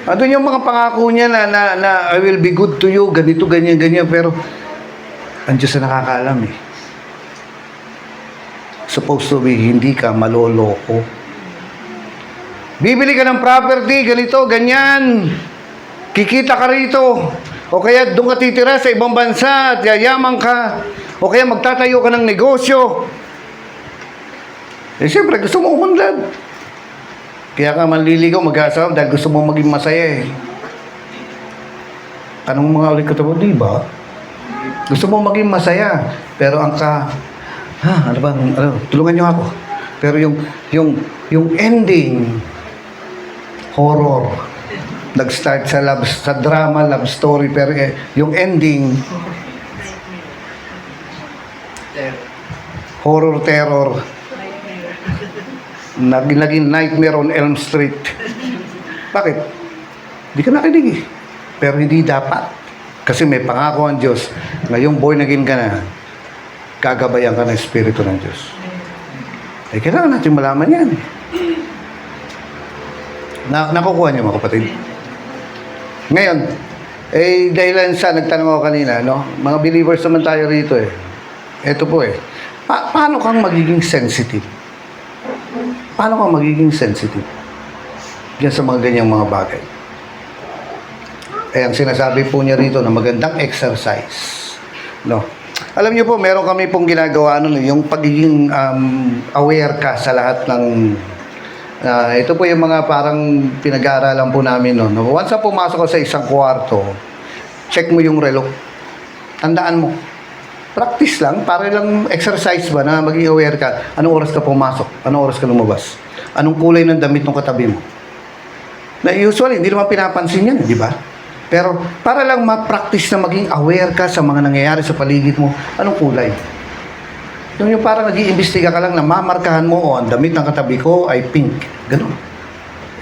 Speaker 1: Andun yung mga pangako niya na I will be good to you, ganito, ganyan, ganyan. Pero, ang Diyos na nakakaalam eh. Supposed to be, hindi ka maloloko. Bibili ka ng property, ganito, ganyan. Kikita ka rito. O kaya doon ka titira sa ibang bansa at yayaman ka. O kaya magtatayo ka ng negosyo. Eh siyempre, gusto mo umunlad. Kaya ka manliligaw, mag-asawa dahil gusto mo maging masaya eh. Anong mga ulit katabo, di ba? Gusto mo maging masaya. Pero ang ano ba, tulungan niyo ako. Pero yung ending, horror. Nag-start sa drama, love story, pero yung ending, horror, terror. Naging Nightmare on Elm Street. Bakit? Hindi ka nakinig eh. Pero hindi dapat. Kasi may pangako ang Diyos. Ngayong born again ka na, gagabayan ka ng Espiritu ng Diyos. Eh, kailangan natin malaman yan. Nakukuha niyo mga kapatid. Ngayon, dahilan sa nagtanong ako kanina, no? Mga believers naman tayo rito eh. Ito po eh. Paano kang magiging sensitive? Paano kang magiging sensitive? Diyan sa mga ganyang mga bagay. Ang sinasabi po niya rito na magandang exercise. No? Alam niyo po, meron kami pong ginagawa yung pagiging aware ka sa lahat ng ito po yung mga parang pinag-aaralan po namin noon. Once na pumasok ka sa isang kwarto, check mo yung relo. Tandaan mo. Practice lang, para lang exercise ba na maging aware ka. Anong oras ka pumasok? Anong oras ka lumabas? Anong kulay ng damit ng katabi mo? Na usually, hindi naman pinapansin yan, di ba? Pero para lang ma-practice na maging aware ka sa mga nangyayari sa paligid mo, anong kulay? Yung parang nag-iimbestiga ka lang na mamarkahan mo, ang damit ng katabi ko ay pink. Ganun.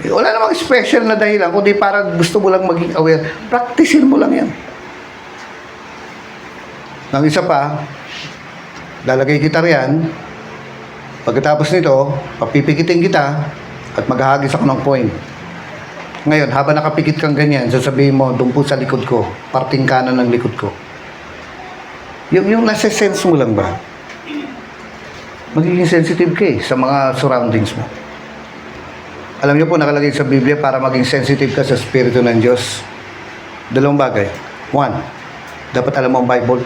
Speaker 1: Wala namang special na dahilan, kundi para gusto mo lang maging aware. Practicein mo lang yan. Nang isa pa, lalagay kita riyan. Pagkatapos nito, papipikitin kita at maghahagis ako ng coin. Ngayon, habang nakapikit kang ganyan, sasabihin mo, doon po sa likod ko, parting kanan ng likod ko. Yung nasa sense mo lang ba? Magiging sensitive ka sa mga surroundings mo. Alam niyo po, nakalagay sa Biblia para maging sensitive ka sa Espiritu ng Diyos. Dalawang bagay. One, dapat alam mo ang Bible.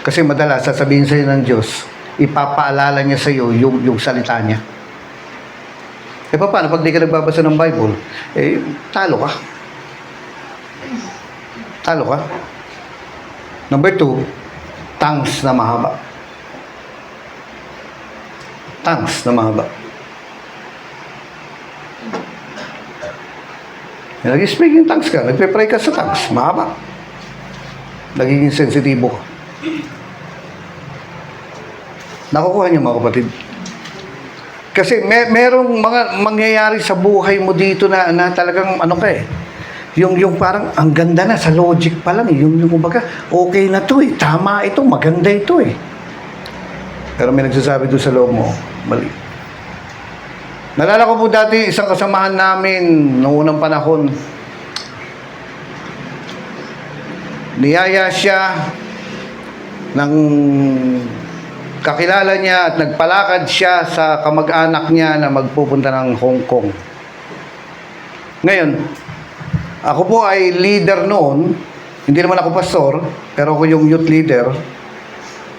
Speaker 1: Kasi madalas, sasabihin sa'yo ng Diyos, ipapaalala niya sa'yo yung salita niya. Eh paano, pag di ka nagbabasa ng Bible, talo ka. Talo ka. Number 2, tongues na mahaba. Tongues na mahaba. Nag-speaking tongues ka, nagpe-pray ka sa tongues, mahaba. Nagiging sensitibo ka. Nakukuha niyo mga kapatid. Kasi merong mga mangyayari sa buhay mo dito na talagang ano ka eh. Yung parang ang ganda na sa logic pa lang eh. Yung kumbaga, okay na to eh. Tama ito, maganda ito eh. Pero may nagsasabi doon sa loob mo, mali. Nalala ko po dati, isang kasamahan namin noong unang panahon. Niyaya siya ng kakilala niya at nagpalakad siya sa kamag-anak niya na magpupunta ng Hong Kong. Ngayon, ako po ay leader noon. Hindi naman ako pastor, pero ako yung youth leader.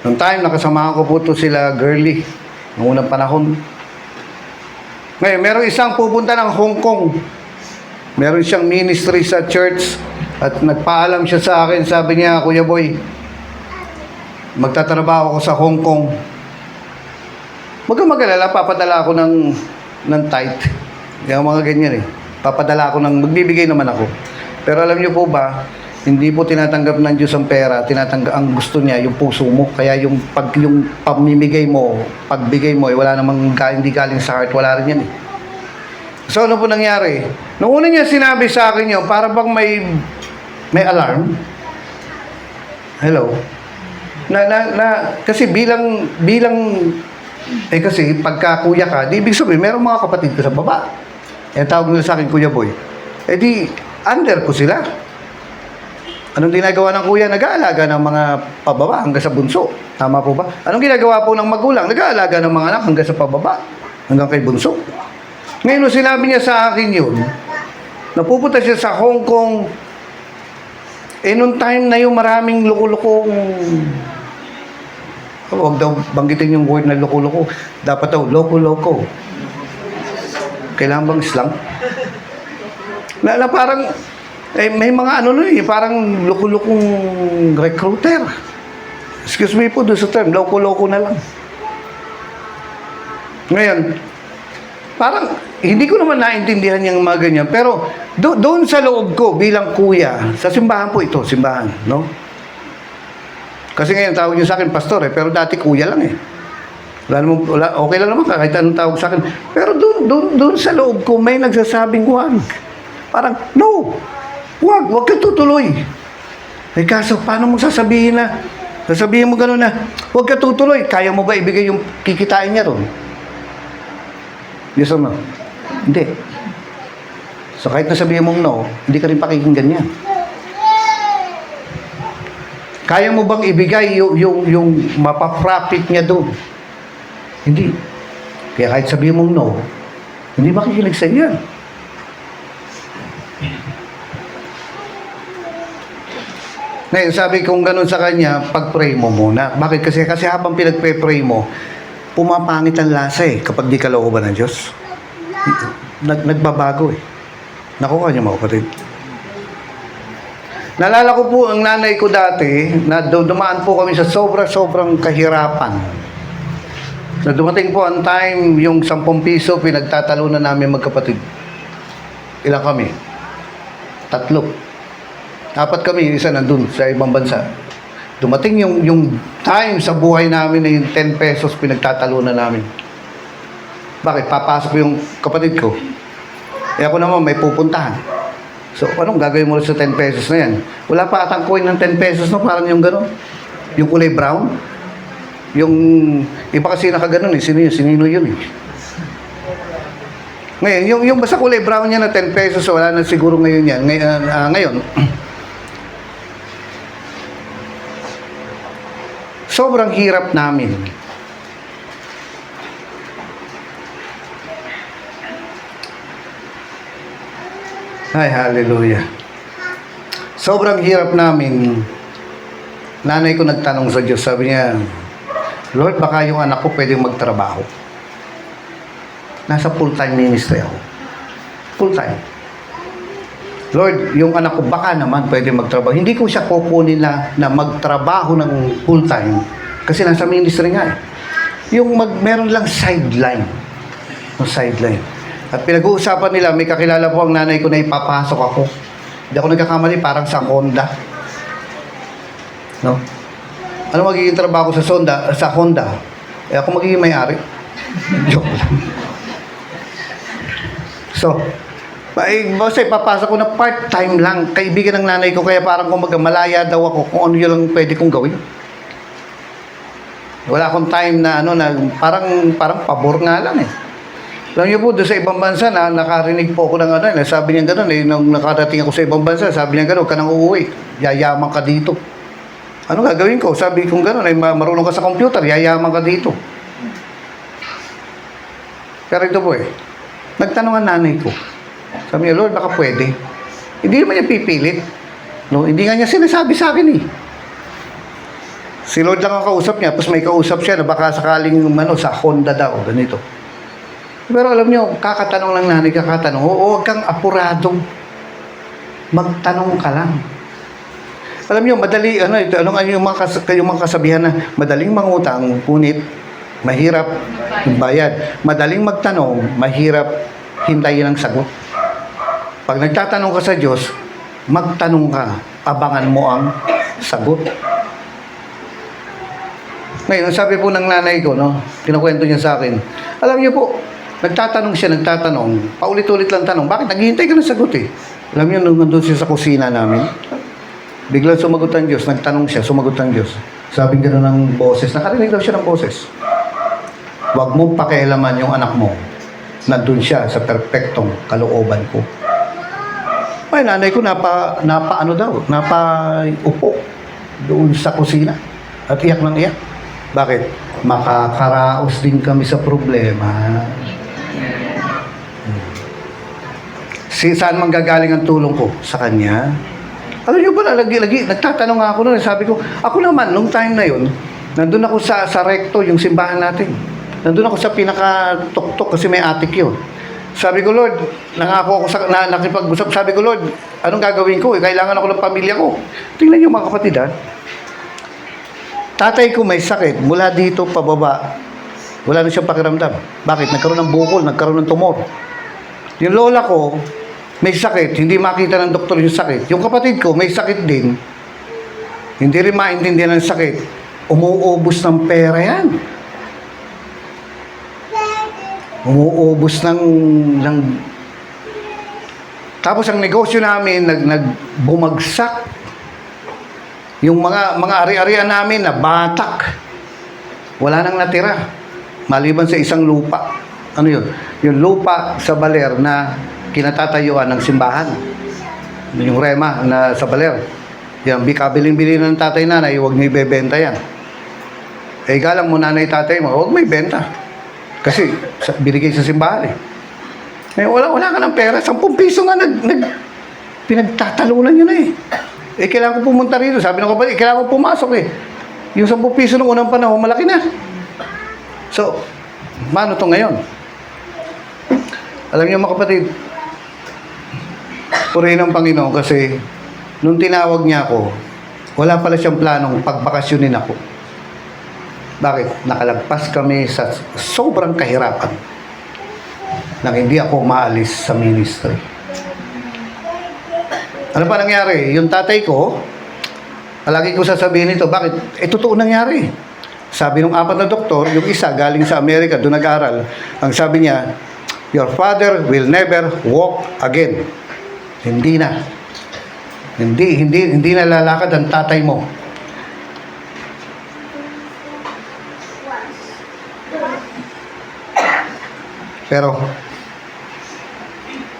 Speaker 1: Noong time, nakasamahan ko po ito sila girly noong unang panahon. Ngayon, meron isang pupunta ng Hong Kong. Meron siyang ministry sa church at nagpaalam siya sa akin. Sabi niya, Kuya Boy, magtatrabaho ako sa Hong Kong. Huwag kang mag-alala, papadala ako ng tithe. Yung mga ganyan eh. Papadala ako magbibigay naman ako. Pero alam niyo po ba, Hindi po tinatanggap ng Diyos ang pera, ang gusto niya, yung puso mo. Kaya yung pamimigay mo, pagbigay mo, wala namang hindi galing sa heart, wala rin yan eh. So ano po nangyari? Nung una niya sinabi sa akin yun, para bang may alarm. Hello? Kasi bilang kasi pagka kuya ka, di ibig sabihin, merong mga kapatid ko sa baba. Tawag nila sa akin, Kuya Boy. Di, under ko sila. Anong ginagawa ng kuya? Nag-aalaga ng mga pababa hanggang sa bunso. Tama po ba? Anong ginagawa po ng magulang? Nag-aalaga ng mga anak hanggang sa pababa. Hanggang kay bunso. Ngayon, nung sinabi niya sa akin yun, napupunta siya sa Hong Kong, nung time na yung maraming loko-lokong, huwag daw banggitin yung word na loko-loko. Dapat daw, loko-loko. Kailangan bang slang? Na parang, may mga parang loko-lokong recruiter. Excuse me po doon sa term, loko-loko na lang. Ngayon, parang, hindi ko naman naintindihan yung mga ganyan, pero doon sa loob ko bilang kuya, sa simbahan po ito, simbahan, no? Kasi ngayon tawag niyo sa akin pastor pero dati kuya lang eh. Okay lang naman kahit anong tawag sa akin. Pero doon sa loob ko may nagsasabing wag. Parang, no! Wag ka tutuloy. Kaso, paano mo sasabihin mo gano'n na, wag ka tutuloy. Kaya mo ba ibigay yung kikitain niya ron? Yes or no? Hindi. So, kahit nasabihin mong no, hindi ka rin pakikinggan niya. Kaya mo bang ibigay yung mapaprofit niya doon? Hindi. Kaya kahit sabihin mong no, hindi makikinig sa iyo yan. Ngayon, sabi kong ganun sa kanya, pag-pray mo muna. Bakit? Kasi habang pinag-pray mo, pumapangit ang lasa eh, kapag di ka looban ng Diyos. Nagbabago eh. Nakuha niyo mga kapatid. Naalala ko po ang nanay ko dati, na dumaan po kami sa sobrang kahirapan. Na dumating po ang time, yung 10 piso, pinagtatalunan namin magkapatid. Ilan kami? 3. 4 kami, isa nandun sa ibang bansa. Dumating yung time sa buhay namin na yung 10 pesos pinagtatalunan namin. Bakit? Papasok yung kapatid ko. Ako naman may pupuntahan. So, anong gagawin mo sa 10 pesos na yan? Wala pa atang coin ng 10 pesos, no? Parang yung gano'n. Yung kulay brown. Yung iba kasi nakaganon eh. Sinino yun eh. Ngayon, yung basta kulay brown niya na 10 pesos, wala na siguro ngayon yan. Ngayon, sobrang hirap namin. Ay, hallelujah. Sobrang hirap namin. Nanay ko nagtanong sa Diyos, sabi niya, Lord, baka yung anak ko pwedeng magtrabaho. Nasa full-time ministry ako. Full-time. Lord, yung anak ko baka naman pwedeng magtrabaho. Hindi ko siya kukunin na magtrabaho ng full-time kasi nasa ministry nga eh. Yung meron lang sideline. No, sideline. At pinag-uusapan nila, may kakilala po ang nanay ko na ipapasok ako. Hindi ako nagkakamali, parang sa Honda. No? Ano magiging trabaho sa Honda? Ako magiging may-ari. Joke lang. So, basta ipapasok ko na part-time lang. Kaibigan ng nanay ko, kaya parang kumbaga malaya daw ako kung ano yun lang pwede kong gawin. Wala akong time na parang pabor nga lang eh. Alam niyo po, doon sa ibang bansa na nakarinig po ako ng sabi niya gano'n eh, nung nakarating ako sa ibang bansa, sabi niya gano'n, ka nang uuwi, yayaman ka dito. Ano gagawin ko? Sabi kong gano'n, ay marunong ka sa computer, yayaman ka dito. Pero ito po eh, nagtanong ang nanay ko. Sabi niya, Lord, baka pwede. Hindi naman niya pipilit. No? Hindi nga niya sinasabi sa akin eh. Si Lord lang ang kausap niya, tapos may kausap siya na baka sakaling sa Honda daw, ganito. Pero alam niyo, kakatanong lang nanay, kakatanong. Huwag kang apurado. Magtanong ka lang. Alam niyo, madali, yung mga kasabihan na madaling mangutang, ngunit mahirap bayad. Madaling magtanong, mahirap hintayin ang sagot. Pag nagtatanong ka sa Diyos, magtanong ka. abangan mo ang sagot. Ngayon, sabi po ng nanay ko, no, kinukwento niya sa akin, alam niyo po, nagtatanong, paulit-ulit lang tanong, bakit naghihintay ka ng sagot eh? Alam niyo, nung nandun siya sa kusina namin, biglang sumagot ang Diyos, nagtanong siya, sumagot ang Diyos. Sabi gano'n ng boses, nakarinig daw siya ng boses. Huwag mong pakialaman yung anak mo. Nandun siya sa perpektong kalooban ko. Ay, nanay ko napaupo doon sa kusina at iyak ng iyak. Bakit? Makakaraos din kami sa problema. Saan manggagaling ang tulong ko? Sa kanya. Alam niyo ba, lagi, nagtatanong ako noon, sabi ko, ako naman, nung time na yun, nandun ako sa recto, yung simbahan natin. Nandun ako sa pinaka-tuktok kasi may attic yun. Sabi ko, Lord, nangako ako nakipag-usap. Sabi ko, Lord, anong gagawin ko? Kailangan ako ng pamilya ko. Tingnan niyo mga kapatid, ha? Tatay ko may sakit, mula dito pababa, wala na siyang pakiramdam. Bakit? Nagkaroon ng bukol, nagkaroon ng tumor. Yung lola ko, may sakit, hindi makita ng doktor yung sakit. Yung kapatid ko, may sakit din, hindi rin maintindihan ng sakit. Umuubos ng pera yan. Umuubos ng tapos ang negosyo namin, nagbumagsak. Yung mga ari-arian namin na batak. Wala nang natira. Maliban sa isang lupa. Ano yun? Yung lupa sa Baler na kinatatayuan ng simbahan. Yung rema na sa Baler. Yan, kabiling-bili ng tatay nanay, huwag niyo ibebenta yan. Eh, galang mo nanay tatay mo, huwag may benta. Kasi binigay sa simbahan eh. Eh wala ka ng pera, 10 piso nga pinagtatalunan nyo na eh. Eh, kailangan ko pumunta rito. Sabi ng kapatid, kailangan ko pumasok eh. Yung 10 piso nung unang panahon, malaki na. So, paano to ngayon? Alam niyo mga kapatid, purihin ng Panginoon kasi nung tinawag niya ako, wala pala siyang planong pagbakasyonin ako. Bakit? Nakalagpas kami sa sobrang kahirapan nang hindi ako maalis sa ministry. Ano pa nangyari? Yung tatay ko, palagi ko sasabihin ito, bakit? Totoo nangyari. Sabi ng 4 na doktor, yung isa galing sa Amerika, doon nag-aral, ang sabi niya, your father will never walk again. Hindi na. Hindi na lalakad ang tatay mo. Pero,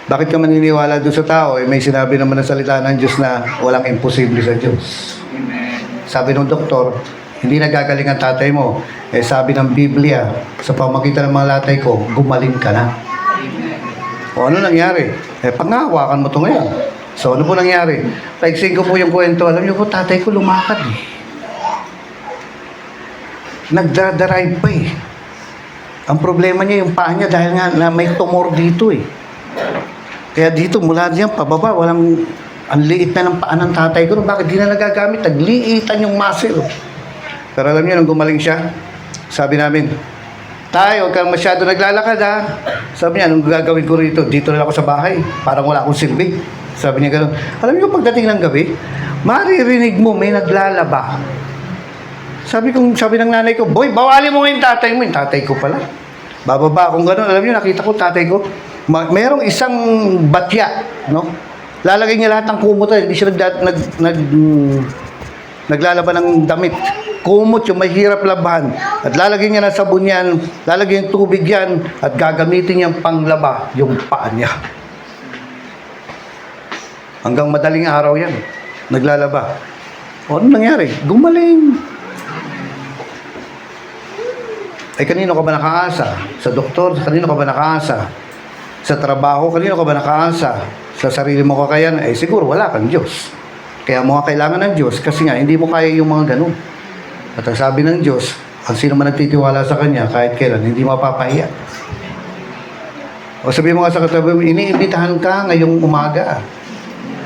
Speaker 1: bakit ka maniniwala doon sa tao? Eh, may sinabi naman ng salita ng Diyos na walang imposible sa Diyos. Sabi ng doktor, hindi nagagaling ang tatay mo. Eh, sabi ng Biblia, sa pamagitan ng mga latay ko, gumaling ka na. O ano nangyari? Eh, pangawakan mo ito ngayon. So, ano po nangyari? Taigsin ko po yung kwento. Alam niyo po, tatay ko lumakad eh. Nagdadrive pa eh. Ang problema niya, yung paa niya, dahil nga na may tumor dito eh. Kaya dito, mula diyan, pababa, ang liit na ng paa ng tatay ko. Bakit di na nagagamit? Nagliitan yung muscle. Pero alam niyo, nung gumaling siya, sabi namin, tayo, huwag kang masyado naglalakad ha. Sabi niya, anong gagawin ko rito? Dito na ako sa bahay. Parang wala akong silbi. Sabi niya gano'n. Alam niyo, pagdating ng gabi, maririnig mo, may naglalaba. Sabi ng nanay ko, boy, bawali mo yung tatay mo. Yung tatay ko pala. Bababa akong gano'n. Alam niyo, nakita ko tatay ko. Merong isang batya, no? Lalagay niya lahat ng kumot, hindi siya naglalaban ng damit. Kumot yung mahirap labahan. At lalagay niya ng sabon yan, lalagay yung tubig yan, at gagamitin niyang panglaba yung paa niya. Hanggang madaling araw yan, naglalaba. O, ano nangyari? Gumaling. Ay, kanino ka ba nakaasa? Sa doktor? Kanino ka ba nakaasa? Sa trabaho, kanino ka ba nakaasa? Sa sarili mo kakayan? Eh, siguro wala kang Diyos. Kaya mo ka kailangan ng Diyos kasi nga, hindi mo kaya yung mga ganun. At ang sabi ng Diyos, ang sino man nagtitiwala sa Kanya, kahit kailan, hindi mapapahiya. O sabi mo nga sa katabi mo, iniimbitahan ka ngayong umaga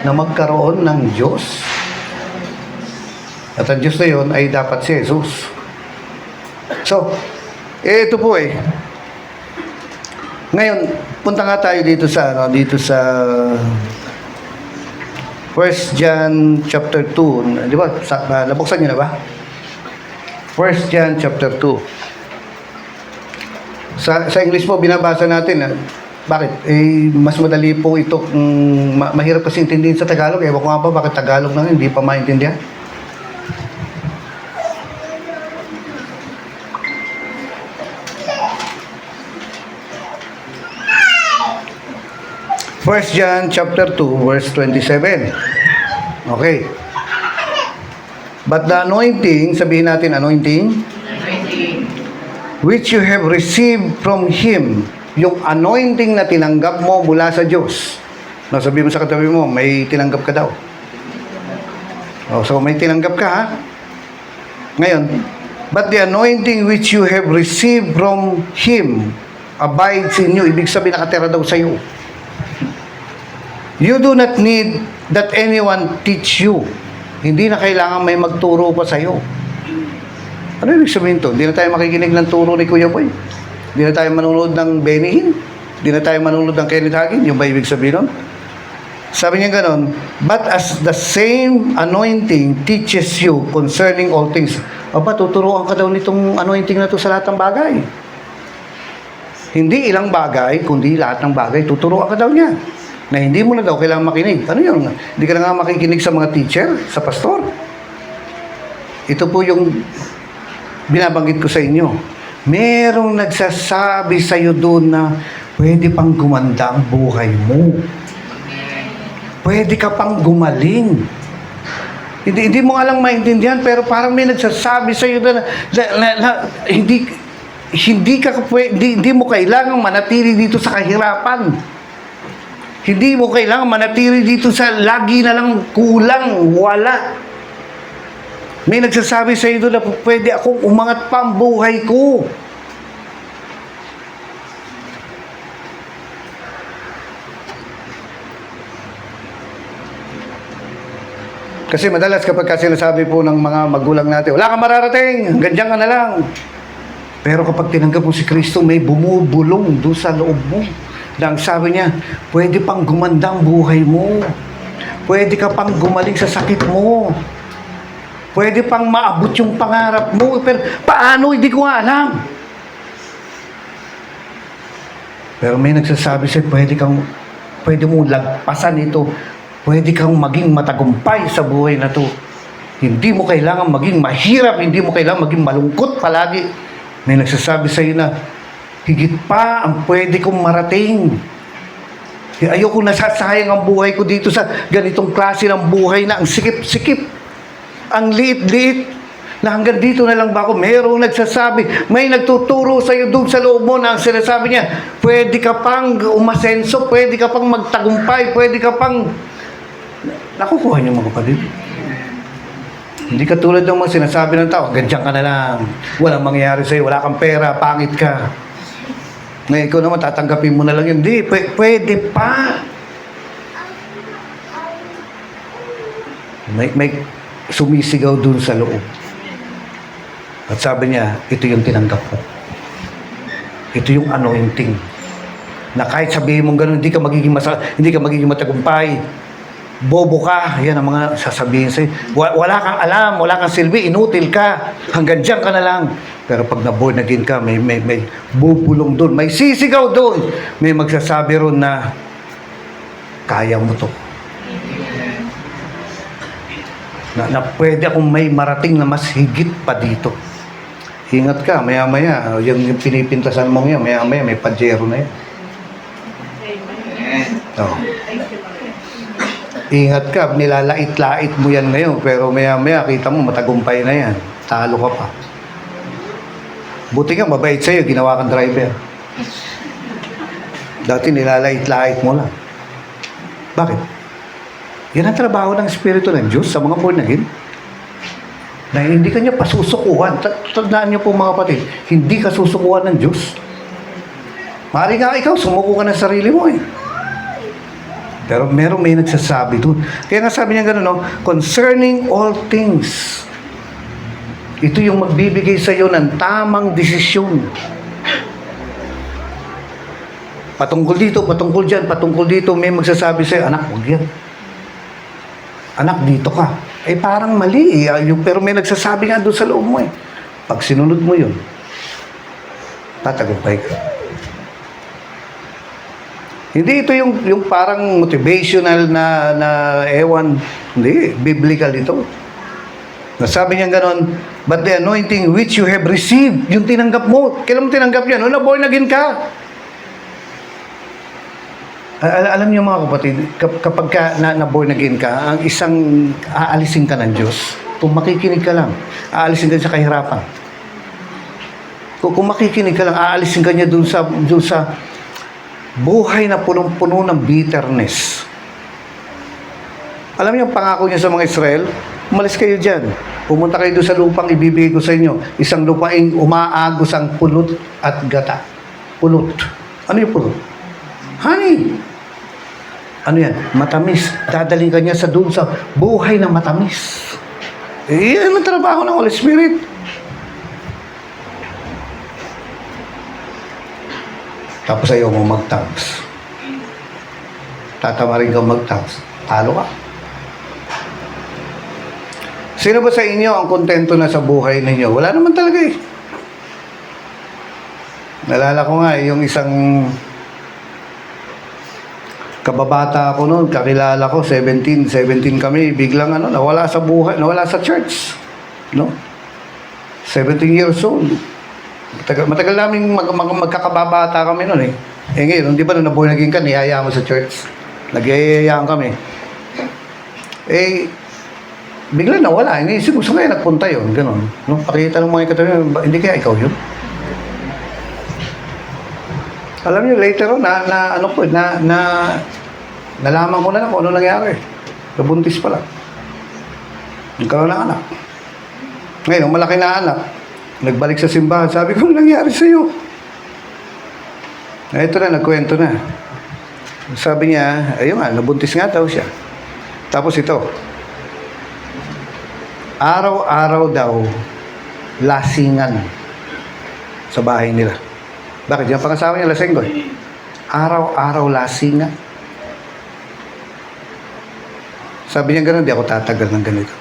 Speaker 1: na magkaroon ng Diyos. At ang Diyos na yun ay dapat si Jesus. So, ito po eh. Ngayon, punta nga tayo dito sa 1 John chapter 2. Di ba? Nabuksan niyo na ba? 1 John chapter 2. Sa English po, binabasa natin. Bakit? Mas madali po ito. Mahirap kasi intindihin sa Tagalog. Ewan ko nga ba bakit Tagalog na hindi pa maintindihan. First John chapter 2 verse 27. Okay. But the anointing, sabihin natin anointing, which you have received from Him, yung anointing na tinanggap mo mula sa Diyos. No, sabihin mo sa katabi mo, may tinanggap ka daw. So may tinanggap ka, ha? Ngayon, but the anointing which you have received from Him abides in you. Ibig sabihin, nakatira daw sa iyo. You do not need that anyone teach you. Hindi na kailangan may magturo pa sa iyo. Ano ibig sabihin to? Hindi na tayo makikinig ng turo ni Kuya Boy. Hindi na tayo manunod ng Benny Hinn. Hindi na tayo manunod ng Kenneth Hagin. Yung ba ibig sabihin nun? Sabi niya ganon, but as the same anointing teaches you concerning all things. Aba, tuturuan ka daw nitong anointing na to sa lahat ng bagay. Hindi ilang bagay, kundi lahat ng bagay. Tuturuan ka daw niya. Na hindi mo na daw kailangan makinig. Ano yun? Hindi ka na nga makikinig sa mga teacher, sa pastor. Ito po yung binabanggit ko sa inyo. Merong nagsasabi sa iyo doon na pwede pang gumanda ang buhay mo. Pwede ka pang gumaling. Hindi mo nga lang maintindihan, pero parang may nagsasabi sa iyo na hindi mo kailangang manatili dito sa kahirapan. Hindi mo kailangan manatili dito sa lagi na lang kulang, wala. May nagsasabi sa iyo na pwede akong umangat pa ang buhay ko. Kasi madalas kapag sinasabi po ng mga magulang natin, wala kang mararating, ganyan ka na lang. Pero kapag tinanggap mo si Kristo, may bumubulong doon sa loob mo. Ang sabi niya, pwede pang gumanda ang buhay mo. Pwede ka pang gumaling sa sakit mo. Pwede pang maabot yung pangarap mo. Pero paano? Hindi ko nga alam. Pero may nagsasabi sa'yo, pwede mo lagpasan ito. Pwede kang maging matagumpay sa buhay na to. Hindi mo kailangan maging mahirap. Hindi mo kailangan maging malungkot palagi. May nagsasabi sa'yo na, higit pa ang pwede kong marating. Ayoko nasasayang ang buhay ko dito sa ganitong klase ng buhay na ang sikip-sikip. Ang liit-liit. Na hanggang dito na lang ba ako? Mayroong nagsasabi, may nagtuturo sa iyo doon sa loob mo na ang sinasabi niya, pwede ka pang umasenso, pwede ka pang magtagumpay, pwede ka pang... Nakukuha niyo mga kapatid. Hindi katulad ng mga sinasabi ng tao, ganyan ka na lang, walang mangyayari sa'yo, wala kang pera, pangit ka. Ngayon, ikaw naman, tatanggapin mo na lang yun. Hindi, pwede pa. May sumisigaw dun sa loob. At sabi niya, ito yung tinanggap ko. Ito yung anointing. Na kahit sabihin mong gano'n, hindi ka magiging matagumpay. Bobo ka. Yan ang mga sasabihin sa'yo. Wala kang alam, wala kang silbi, inutil ka. Hanggang dyan ka na lang. Pero pag na-born again ka, may bubulong doon, may sisigaw doon. May magsasabi ron na, kaya mo to. Na pwede akong may marating na mas higit pa dito. Ingat ka, maya-maya, yung pinipintasan mo yan, maya-maya, may pajero na yan. Oh. Ingat ka, nilalait-lait mo yan ngayon, pero maya-maya, kita mo, matagumpay na yan. Talo ka pa. Buti nga, mabait sa'yo, ginawa kang driver. Dati nilalait-lait mo lang. Bakit? Yan ang trabaho ng Espiritu ng Diyos sa mga born again. Na hindi ka niya pasusukuhan. Tandaan niyo po mga kapatid, hindi ka susukuhan ng Diyos. Maaari nga ikaw, sumuko ka ng sarili mo eh. Pero may nagsasabi doon. Kaya nga sabi niya gano'n, no? Concerning all things. Ito yung magbibigay sa iyo ng tamang desisyon. Patungkol dito, patungkol dyan, patungkol dito, may magsasabi sa iyo, anak, huwag yan. Anak, dito ka. Eh, parang mali eh. Pero may nagsasabi nga doon sa loob mo eh. Pag sinunod mo yun, tatagumpay ka. Hindi ito yung parang motivational na ewan. Hindi, biblical ito. Nasabi niya ganon, but the anointing which you have received, yung tinanggap mo, kailan mo tinanggap yan? Nung born again ka. Alam niyo mga kapatid, kapag na born again ka, ang isang aalisin ka ng Diyos, kung makikinig ka lang, aalisin ka sa kahirapan. Kung makikinig ka lang, aalisin ka niya dun sa buhay na punong-puno ng bitterness. Alam niyo ang pangako niya sa mga Israel? Umalis kayo dyan. Pumunta kayo doon sa lupang ibibigay ko sa inyo. Isang lupaing umaagos ang pulot at gata. Pulot. Ano yung pulot? Honey. Ano yan? Matamis. Dadaling ka niya sa doon sa buhay na matamis. Eh, yan ang trabaho ng Holy Spirit. Tapos ayaw mo mag-tags. Tatama rin kang mag-tags. Talo ka. Sino ba sa inyo ang kontento na sa buhay ninyo? Wala naman talaga eh. Nalala ko nga yung isang kababata ako noon, kakilala ko, 17 kami, biglang nawala sa buhay, nawala sa church. No? 17 years old. Matagal namin magkakababata kami noon eh. Eh ngayon, hindi ba nung nabuhay naging ka, niyaya mo sa church? Nagyayayaan kami. Eh, bigla nawala. Iniisip ko, saan kaya nagpunta yun? Ganon. No? Pakita ng mga katabi, hindi kaya ikaw yun? Alam niyo, later on, nalaman ko na kung ano nangyari. Nabuntis pala. Nagkaroon ng anak. Ngayon, malaki na anak. Nagbalik sa simbahan. Sabi ko, ano nangyari sa'yo? Ito na, nagkwento na. Sabi niya, ayun nga, nabuntis nga daw siya. Tapos ito, araw-araw daw, lasingan sa bahay nila. Bakit? Yung pangasawa niya, lasenggo. Araw-araw lasingan. Sabi niya gano'n, di ako tatagal ng ganito.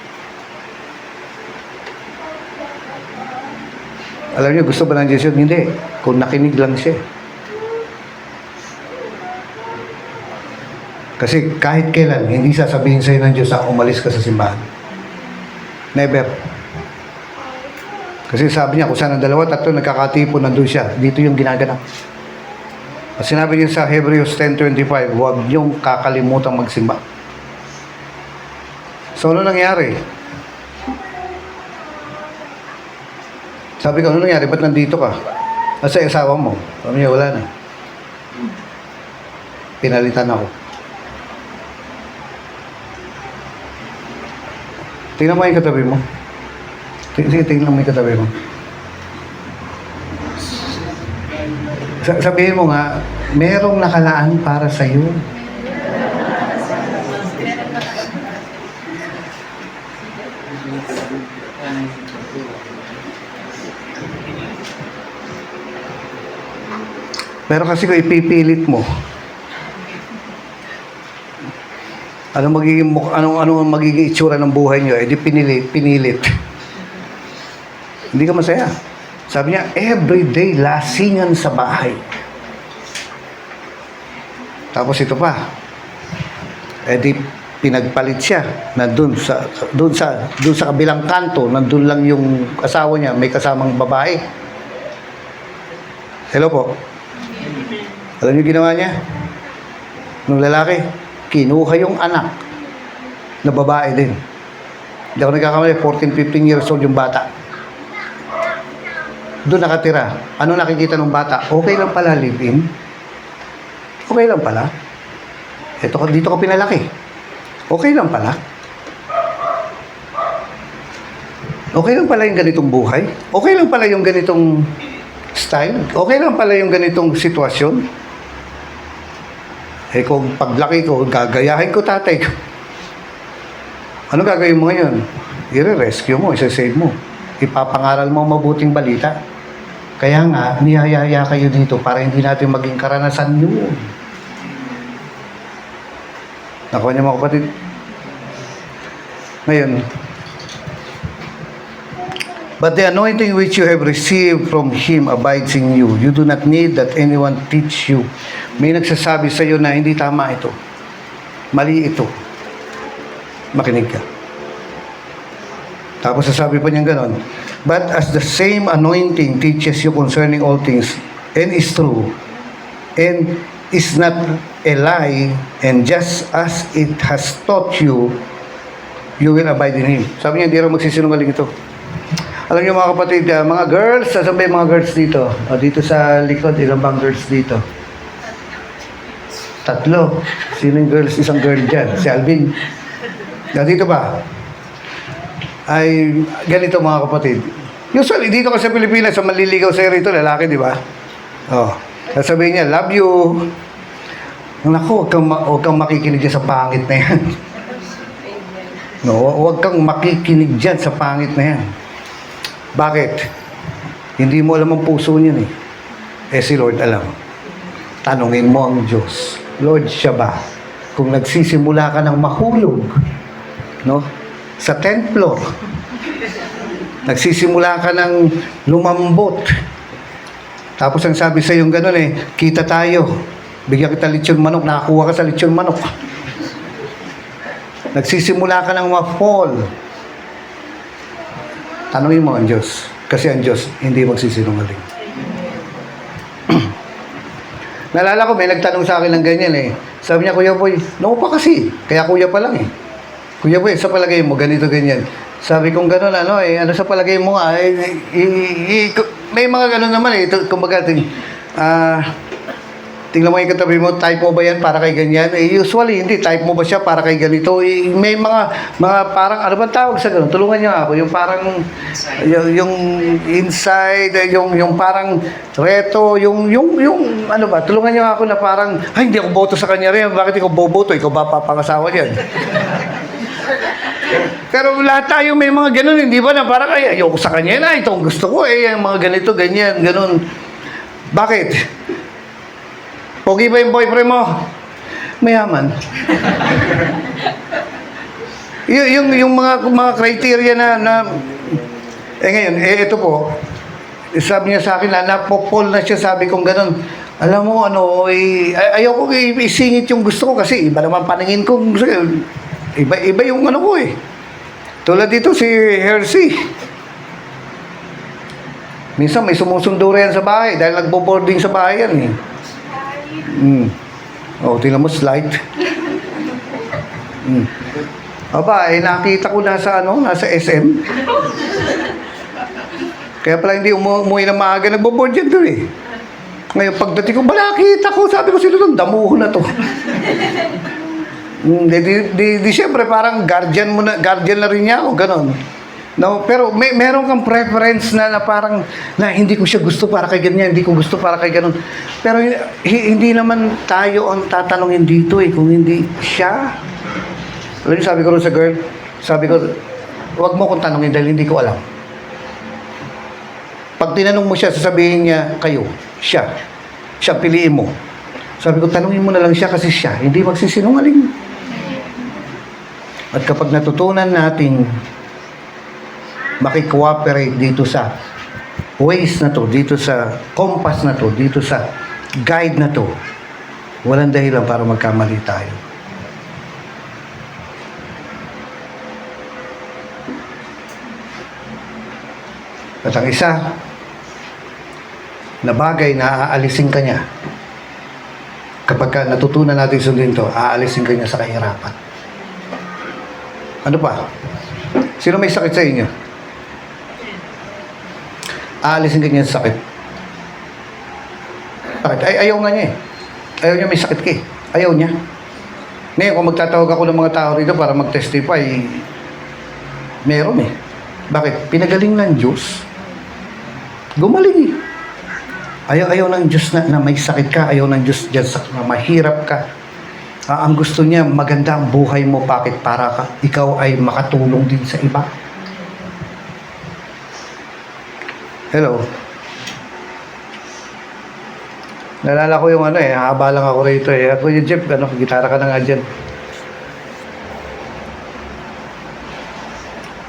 Speaker 1: Alam niyo, gusto ba ng Diyos yun? Hindi. Kung nakinig lang siya. Kasi kahit kailan, hindi sasabihin sa'yo ng Diyos na umalis ka sa simbahan. Never. Kasi sabi niya, kung saan ang dalawa, tatlo, nagkakatipon, nandun siya. Dito yung ginaganap. At sinabi niya sa Hebrews 10:25, huwag niyong kakalimutang magsimba. So, ano nangyari? Sabi ko, ano nangyari? Ba't nandito ka? Asa yung asawa mo? Sabi niya, wala na. Pinalitan ako. Tingnan mo yung katabi mo. Sige, tingnan mo yung katabi mo. Sabihin mo nga, merong nakalaan para sa iyo. Pero kasi kung ipipilit mo, ano magiging itsura ng buhay niyo? Eh di pinilit. Hindi ka masaya. Sabi niya, everyday lasingan sa bahay. Tapos ito pa. Eh di pinagpalit siya na doon sa kabilang kanto, nandun lang yung asawa niya, may kasamang babae. Hello po. Alam niyo ginawa niya? Nung lalaki, kinuha yung anak na babae din. Hindi ako nagkakamali, 14-15 years old yung bata. Doon nakatira. Ano nakikita ng bata? Okay lang pala, live-in. Okay lang pala. Dito ko pinalaki. Okay lang pala. Okay lang pala yung ganitong buhay. Okay lang pala yung ganitong style. Okay lang pala yung ganitong sitwasyon. Eh kung paglaki ko, gagayahin ko tatay ko. Ano gagawin mo ngayon? I-rescue mo, isa-save mo. Ipapangaral mo mabuting balita. Kaya nga, niyayaya kayo dito para hindi natin maging karanasan yun. Nakuha niyo mga kapatid. Ngayon, but the anointing which you have received from Him abides in you. You do not need that anyone teach you. May nagsasabi sa iyo na hindi tama ito. Mali ito. Makinig ka. Tapos sasabi pa niya ganon. But as the same anointing teaches you concerning all things, and is true, and is not a lie, and just as it has taught you, you will abide in Him. Sabi niya, hindi rin magsisinungaling ito. Alam niyo mga kapatid, mga girls, sasabi mga mga girls dito. O, dito sa likod, ilang bang girls dito? 3. Sino yung girls? Isang girl dyan. Si Alvin. Dito ba? Ay, ganito mga kapatid. Usually, dito kasi sa Pilipinas, sa maliligaw sa'yo rito, lalaki, di ba? O, sasabihin niya, love you. Naku, huwag kang makikinig dyan sa pangit na yan. No, huwag kang makikinig dyan sa pangit na yan. Bakit? Hindi mo alam ang puso niyan eh. Eh si Lord alam. Tanungin mo ang Diyos. Lord, siya ba? Kung nagsisimula ka ng mahulog, no? Sa 10th floor, nagsisimula ka ng lumambot, tapos ang sabi sa yung gano'n eh, kita tayo, bigyan kita lechon manok, nakakuha ka sa lechon manok. Nagsisimula ka ng ma-fall, tanungin mo ang Diyos. Kasi ang Diyos, hindi magsisinungaling. Naalala ko, may nagtanong sa akin ng ganyan eh. Sabi niya, Kuya Boy, no pa kasi. Kaya kuya pa lang eh. Kuya Boy, sa palagay mo, ganito, ganyan. Sabi kong gano'n, ano sa palagay mo nga, may mga gano'n naman eh. Kumbaga, tingnan mo yung katabi mo, type mo ba yan para kay ganyan? Usually, hindi. Type mo ba siya para kay ganito? May mga parang, ano bang tawag sa gano'n? Tulungan niyo ako. Yung parang, yung inside, yung parang reto, yung ano ba? Tulungan niyo ako na parang, ay, hindi ako boto sa kanya rin. Bakit ikaw boboto? Ikaw ba papangasawa niyan? Pero lahat tayo may mga gano'n, hindi ba? Na parang, ay, ayoko sa kanya na. Ito ang gusto ko eh. Yung mga ganito, ganyan, gano'n. Bakit? Pogi ba yung boyfriend mo? Mayaman. yung mga criteria na ngayon, ito po, sabi niya sa akin na napopol na siya, sabi kong ganun. Alam mo, ayoko isingit yung gusto ko kasi iba naman paningin ko. Iba yung ano ko eh. Tulad dito si Hersey. Minsan may sumusundo rin sa bahay dahil nagbo-boarding sa bahay yan eh. Tingnan mo, slide. Aba, nakita ko nasa SM. Kaya pala hindi umuwi na maaga, nagbo-board yan doon eh. Ngayon, pagdating ko, nakita ko, sabi ko sila doon, damuho na to. Siyempre, parang guardian na rin niya ako, ganon. No, pero meron kang preference na parang na hindi ko siya gusto para kay ganyan, hindi ko gusto para kay ganun. Pero hindi naman tayo ang tatanungin dito eh, kung hindi siya. Alam, sabi ko rin sa girl, sabi ko, huwag mo kong tanungin dahil hindi ko alam. Pag tinanong mo siya, sasabihin niya, kayo, siya piliin mo. Sabi ko, tanungin mo na lang siya kasi siya, hindi magsisinungaling. At kapag natutunan natin makikooperate dito sa ways na to, dito sa compass na to, dito sa guide na to, walang dahilan para magkamali tayo. At ang isa na bagay na aalisin ka niya, kapag natutunan natin sundin to, aalisin ka niya sa kahirapan. Ano pa? Sino may sakit sa inyo? Aalisin ka niya sa sakit. Bakit? Ayaw nga niya eh. Ayaw niya may sakit ka eh. Ayaw niya. Ngayon, kung magtatawag ako ng mga tao rito para mag-testify, meron eh. Bakit? Pinagaling ng Diyos. Gumaling eh. Ayaw ng Diyos na may sakit ka. Ayaw ng Diyos dyan na mahirap ka. Ang gusto niya, maganda ang buhay mo. Bakit? Para ikaw ay makatulong din sa iba. Hello. Nalala ko yung haba lang ako rito eh. Ako yung Jeff, gitara ka na nga dyan.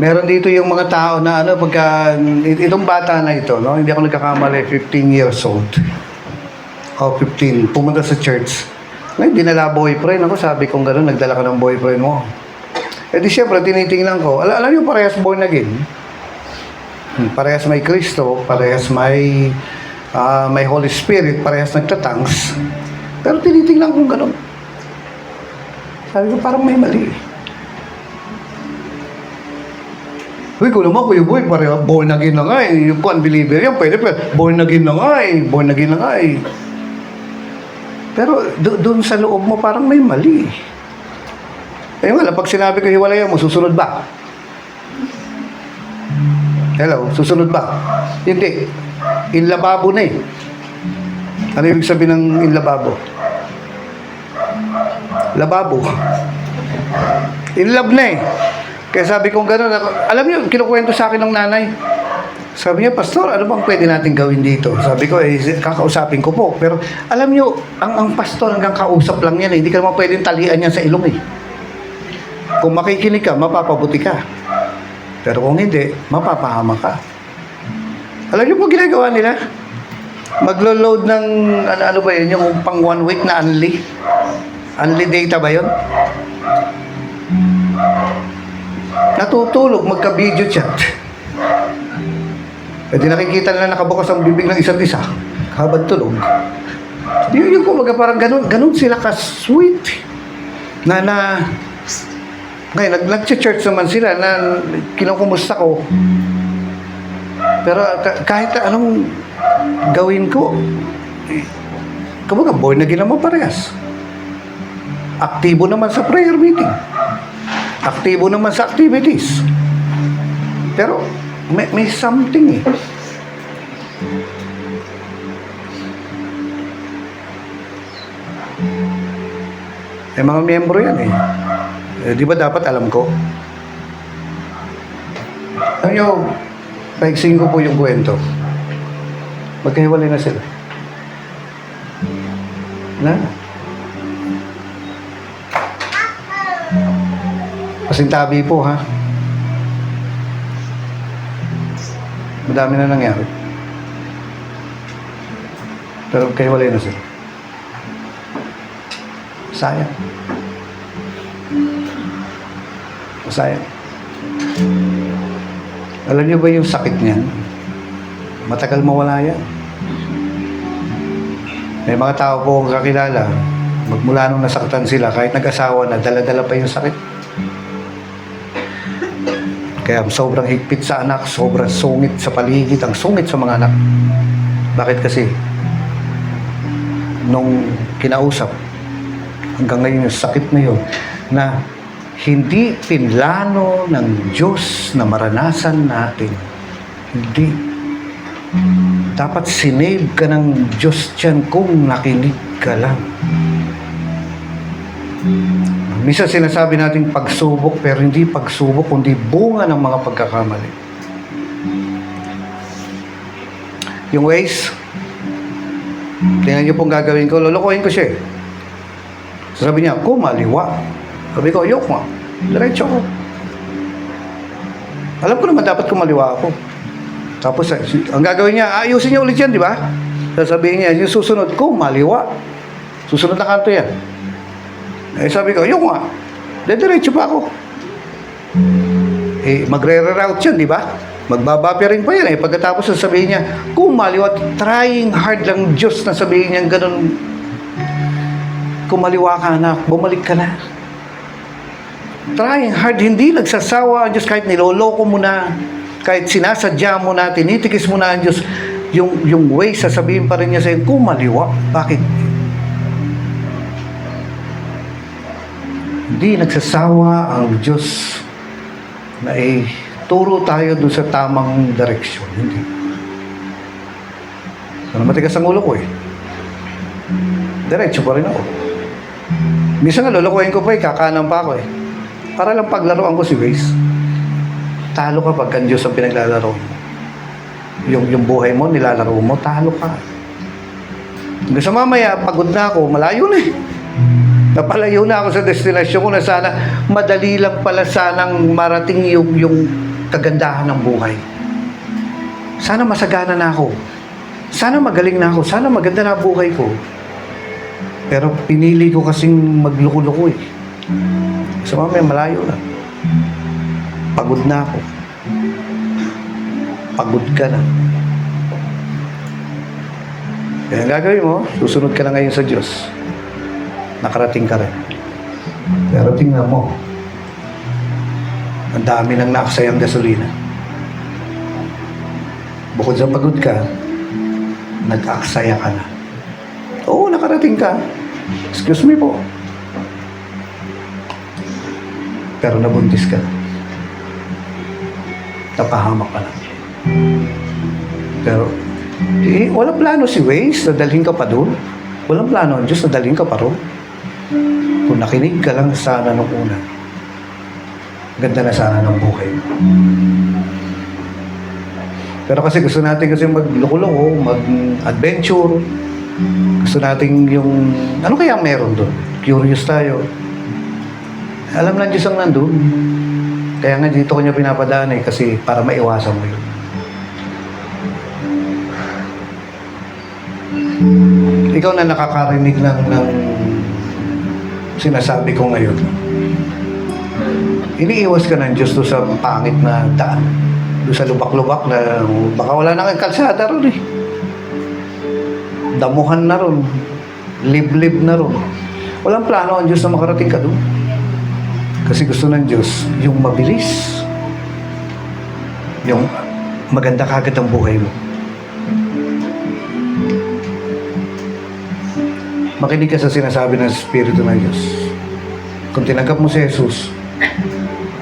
Speaker 1: Meron dito yung mga tao na ano, pagka, itong bata na ito, no? Hindi ako nagkakamali, 15 years old. O 15, pumunta sa church. Ngayon, dinala boyfriend ako, sabi kong gano'n, nagdala ka ng boyfriend mo. Eh di syempre, tinitingnan ko, alam niyo parehas born again. Parehas may Kristo, parehas may Holy Spirit, parehas nagtatangs. Pero tinitingnan kong gano'n. Sabi ko, parang may mali. Uy, kung naman, Kuya Boy, pareho, born again na nga eh. Yung unbeliever yan, pwede, born again na nga eh. Born again na nga eh. Pero doon sa loob mo, parang may mali. Eh wala, pag sinabi ko hiwalayan mo, susunod ba? Hello, susunod ba? Hindi. Inlababo na eh. Ano ibig sabihin ng inlababo? Lababo. Inlab na eh. Kaya sabi kong gano'n, alam niyo, kinukwento sa akin ng nanay. Sabi niya, Pastor, ano bang pwede natin gawin dito? Sabi ko, kakausapin ko po. Pero alam niyo, ang pastor hanggang kausap lang yan eh. Hindi ka naman pwedeng talian yan sa ilong eh. Kung makikinig ka, mapapabuti ka. Pero kung hindi, mapapahama ka. Alam niyo po ginagawa nila? Maglo-load ng, ano ba yun, yung pang 1 week na unli. Unli data ba yun? Natutulog, magka-video chat. E di nakikita nila nakabukas ang bibig ng isa't isa habang tulog. Yung kumaga parang ganun sila ka-sweet. Ngayon, nag-church naman sila na kinukumusta ko. Pero kahit anong gawin ko, kumbaga, born again naman parehas. Aktibo naman sa prayer meeting. Aktibo naman sa activities. Pero, may something eh. Mga miyembro yan eh. Di ba dapat alam ko? Alam nyo, paigsin ko po yung kwento. Magkahiwalay na sila. Pasintabi po ha. Madami na nangyari. Pero kahiwalay na sila. Sayang. Sayang. Alam niyo ba yung sakit niyan? Matagal mawala yan. May mga tao po akong kakilala, magmula nung nasaktan sila, kahit nag-asawa na, dala-dala pa yung sakit. Kaya sobrang higpit sa anak, sobrang sungit sa paligid, ang sungit sa mga anak. Bakit kasi? Nung kinausap, hanggang ngayon yung sakit na yun, na hindi pinlano ng Diyos na maranasan natin. Hindi. Dapat sinave ka ng Diyos dyan kung nakinig ka lang. Minsan sinasabi natin pagsubok, pero hindi pagsubok, kundi bunga ng mga pagkakamali. Yung ways, tingnan niyo pong gagawin ko, lulukuhin ko siya eh. Sabi niya, kumaliwa. Sabi ko, ayoko nga. Diretso ko. Alam ko naman dapat kumaliwa ako. Tapos, ang gagawin niya, ayusin niya ulit yan, di ba? Sasabihin niya, yung susunod, kumaliwa. Susunod na kanto yan. Eh, sabi ko, ayoko nga. Diretso pa ako. Eh, magre-reroute yan, di ba? Magbabapering pa yan eh. Pagkatapos sasabihin niya, kumaliwa, trying hard lang Diyos na sabihin niya ganun. Kumaliwa ka anak, bumalik ka na. Trying hard, hindi nagsasawa ang Diyos kahit niloloko mo na, kahit sinasadya mo na, tinitikis mo na ang Diyos, yung way, sasabihin pa rin niya sa'yo, kumaliwa. Bakit? Hindi nagsasawa ang Diyos na turo tayo doon sa tamang direksyon. Hindi. Ano matigas ang ulo ko eh. Diretso pa rin ako. Minsan nga lulukuhin ko pa eh, kakanan pa ako eh. Para lang paglaruan ko si Waze. Talo ka pagka Diyos ang pinaglalaro mo. Yung buhay mo, nilalaro mo, talo ka. Hanggang sa mamaya, pagod na ako, malayo na eh. Napalayo na ako sa destinasyon ko na sana madali lang pala sanang marating yung kagandahan ng buhay. Sana masagana na ako. Sana magaling na ako. Sana maganda na buhay ko. Pero pinili ko kasing magluko-luko eh. So mamaya malayo na. Pagod na ako. Pagod ka na. Kaya ang gagawin mo, susunod ka na ngayon sa Diyos. Nakarating ka rin. Pero tingnan mo, ang dami nang naaksayang gasolina. Bukod sa pagod ka, nag-aksaya ka na. Oo, nakarating ka. Excuse me po. Pero nabuntis ka na. Napahamak ka na. Pero, walang plano si Waze na dalhin ka pa doon. Walang plano ang Diyos na dalhin ka pa roon. Kung nakinig ka lang sana nung una, ganda na sana ng buhay mo. Pero kasi gusto natin kasi magloko-loko, mag-adventure. Gusto natin yung, ano kaya meron doon? Curious tayo. Alam lang Diyos ang nandun. Kaya nga dito ko niya pinapadaan eh, kasi para maiwasan mo yun. Ikaw na nakakarinig ng sinasabi ko ngayon. Iniiwas ka ng Diyos doon sa pangit na daan. Doon sa lubak-lubak na baka wala na kang kalsada ron eh. Damuhan na ron. Liblib na ron. Walang plano ang Diyos na makarating ka doon. Kasi gusto ng Diyos yung mabilis. Yung maganda kagad ang buhay mo. Makinig ka sa sinasabi ng Espiritu ng Diyos. Kung tinanggap mo si Jesus,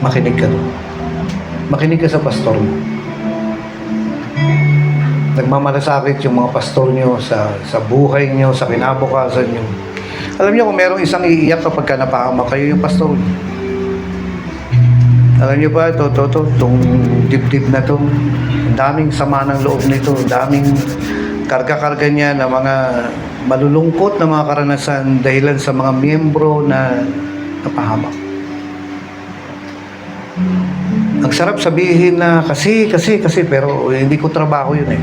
Speaker 1: makinig ka doon. Makinig ka sa pastor mo. Nagmamalasakit yung mga pastor nyo sa buhay nyo, sa kinabukasan nyo. Alam niyo kung merong isang iiyak kapag ka napahamak kayo yung pastor nyo. Alam niyo ba, itong dibdib na to, ang daming sama ng loob nito, ang daming karga-karga niya na mga malulungkot na mga karanasan dahilan sa mga miyembro na napahamak. Ang sarap sabihin na kasi, pero hindi ko trabaho yun eh.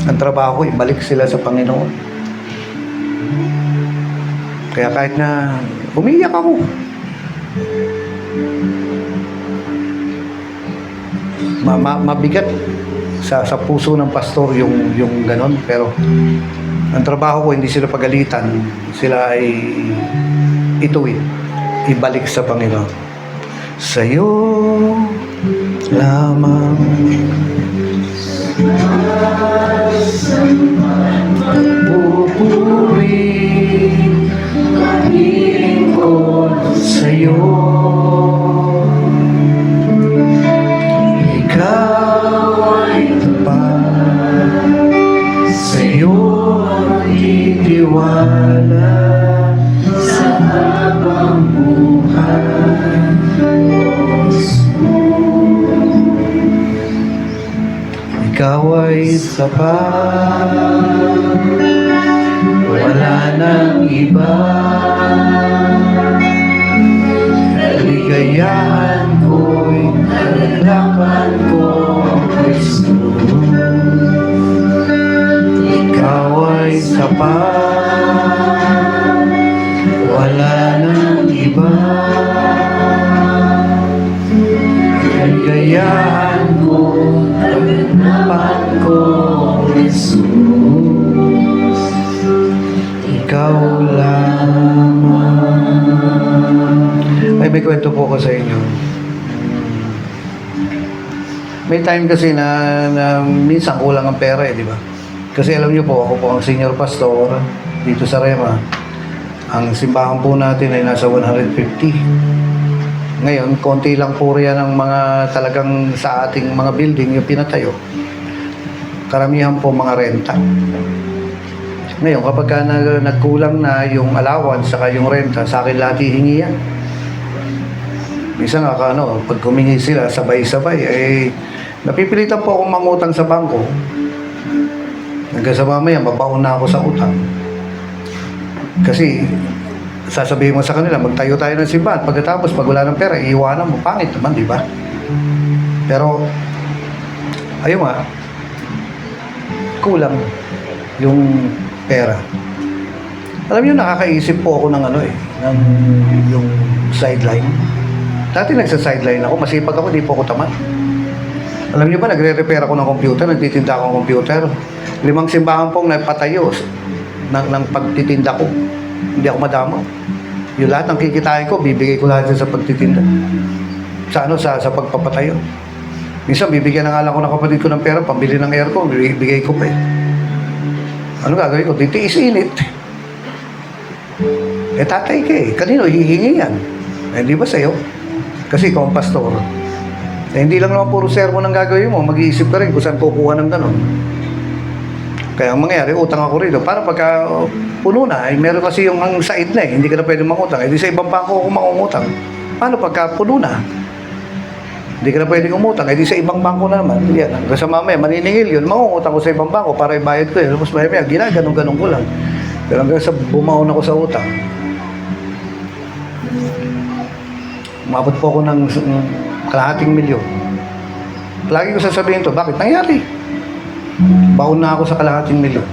Speaker 1: Ang trabaho ko, ibalik sila sa Panginoon. Kaya kahit na umiiyak ako, mabigat sa puso ng pastor yung ganon, pero ang trabaho ko hindi sila pagalitan, sila ay ituwid, ibalik sa Panginoon. Sa'yo lamang pupuri ang lingkod sa'yo. Tiwala sa habang buhay. Ikaw ay sapat, wala nang iba. Kaligayahan ko'y naglaban ko, Kristo. Ikaw ay sapat, wala nang iba. Kaligayahan ko, kaganapan ko, Jesus. Ikaw lamang. Ay, may kwento po ko sa inyo. May time kasi na minsan kulang ang pera eh, di ba? Kasi alam niyo po, ako po ang senior pastor dito sa Rema. Ang simbahan po natin ay nasa 150. Ngayon, konti lang po riyan ang mga talagang sa ating mga building yung pinatayo. Karamihan po mga renta. Ngayon, kapag ka nagkulang na yung allowance saka yung renta, sa akin lahat hihingi yan. Minsan pag humingi sila, sabay-sabay, napipilitan po akong mangutang sa bangko. Hanggang sa mamaya, mabaon na ako sa utang. Kasi, sasabihin mo sa kanila, magtayo tayo ng simbahan. Pagkatapos, pag wala ng pera, iiwanan mo. Pangit naman, di ba? Pero, ayun nga, kulang yung pera. Alam niyo, nakakaisip po ako ng ng yung sideline. Dati nagsa-sideline ako, masipag ako, di po ako tamad. Alam niyo ba, nagre-repair ako ng computer, nagtitinda ako ng computer. 5 simbahan pong napatayo ng pagtitinda ko. Hindi ako madama. Yung lahat ng kikitain ko, bibigay ko lahat sa pagtitinda. Sa pagpapatayo. Minsan, bibigyan na nga lang ako ng kapatid ko ng pera, pambili ng aircon, bibigay ko pa eh. Ano gagawin ko? Titiis init. Tatay ka eh. Kanino hihingi yan? Hindi ba sa'yo? Kasi ikaw ang pastor. Hindi lang naman puro sermon ang gagawin mo. Mag-iisip ka rin kung saan kukuha ng ganon. Kaya ang mangyayari, utang ako rito. Para pagka puno na, meron kasi yung ang side na eh. Hindi ka na pwede mangutang. Hindi sa ibang bangko ako mangungutang. Paano pagka puno na? Hindi ka na pwede umutang. Hindi sa ibang bangko na naman. Yan. Hanggang sa mamaya, maniningil yun. Mangungutang ko sa ibang bangko para ibayad ko yun. Tapos maya, ginaganon-ganon ko lang. Pero hanggang sa bumaon ako sa utang. Umabot po ako ng 100 milyon. Lagi ko sasabihin to, bakit nangyari? Baon na ako sa 100 milyon.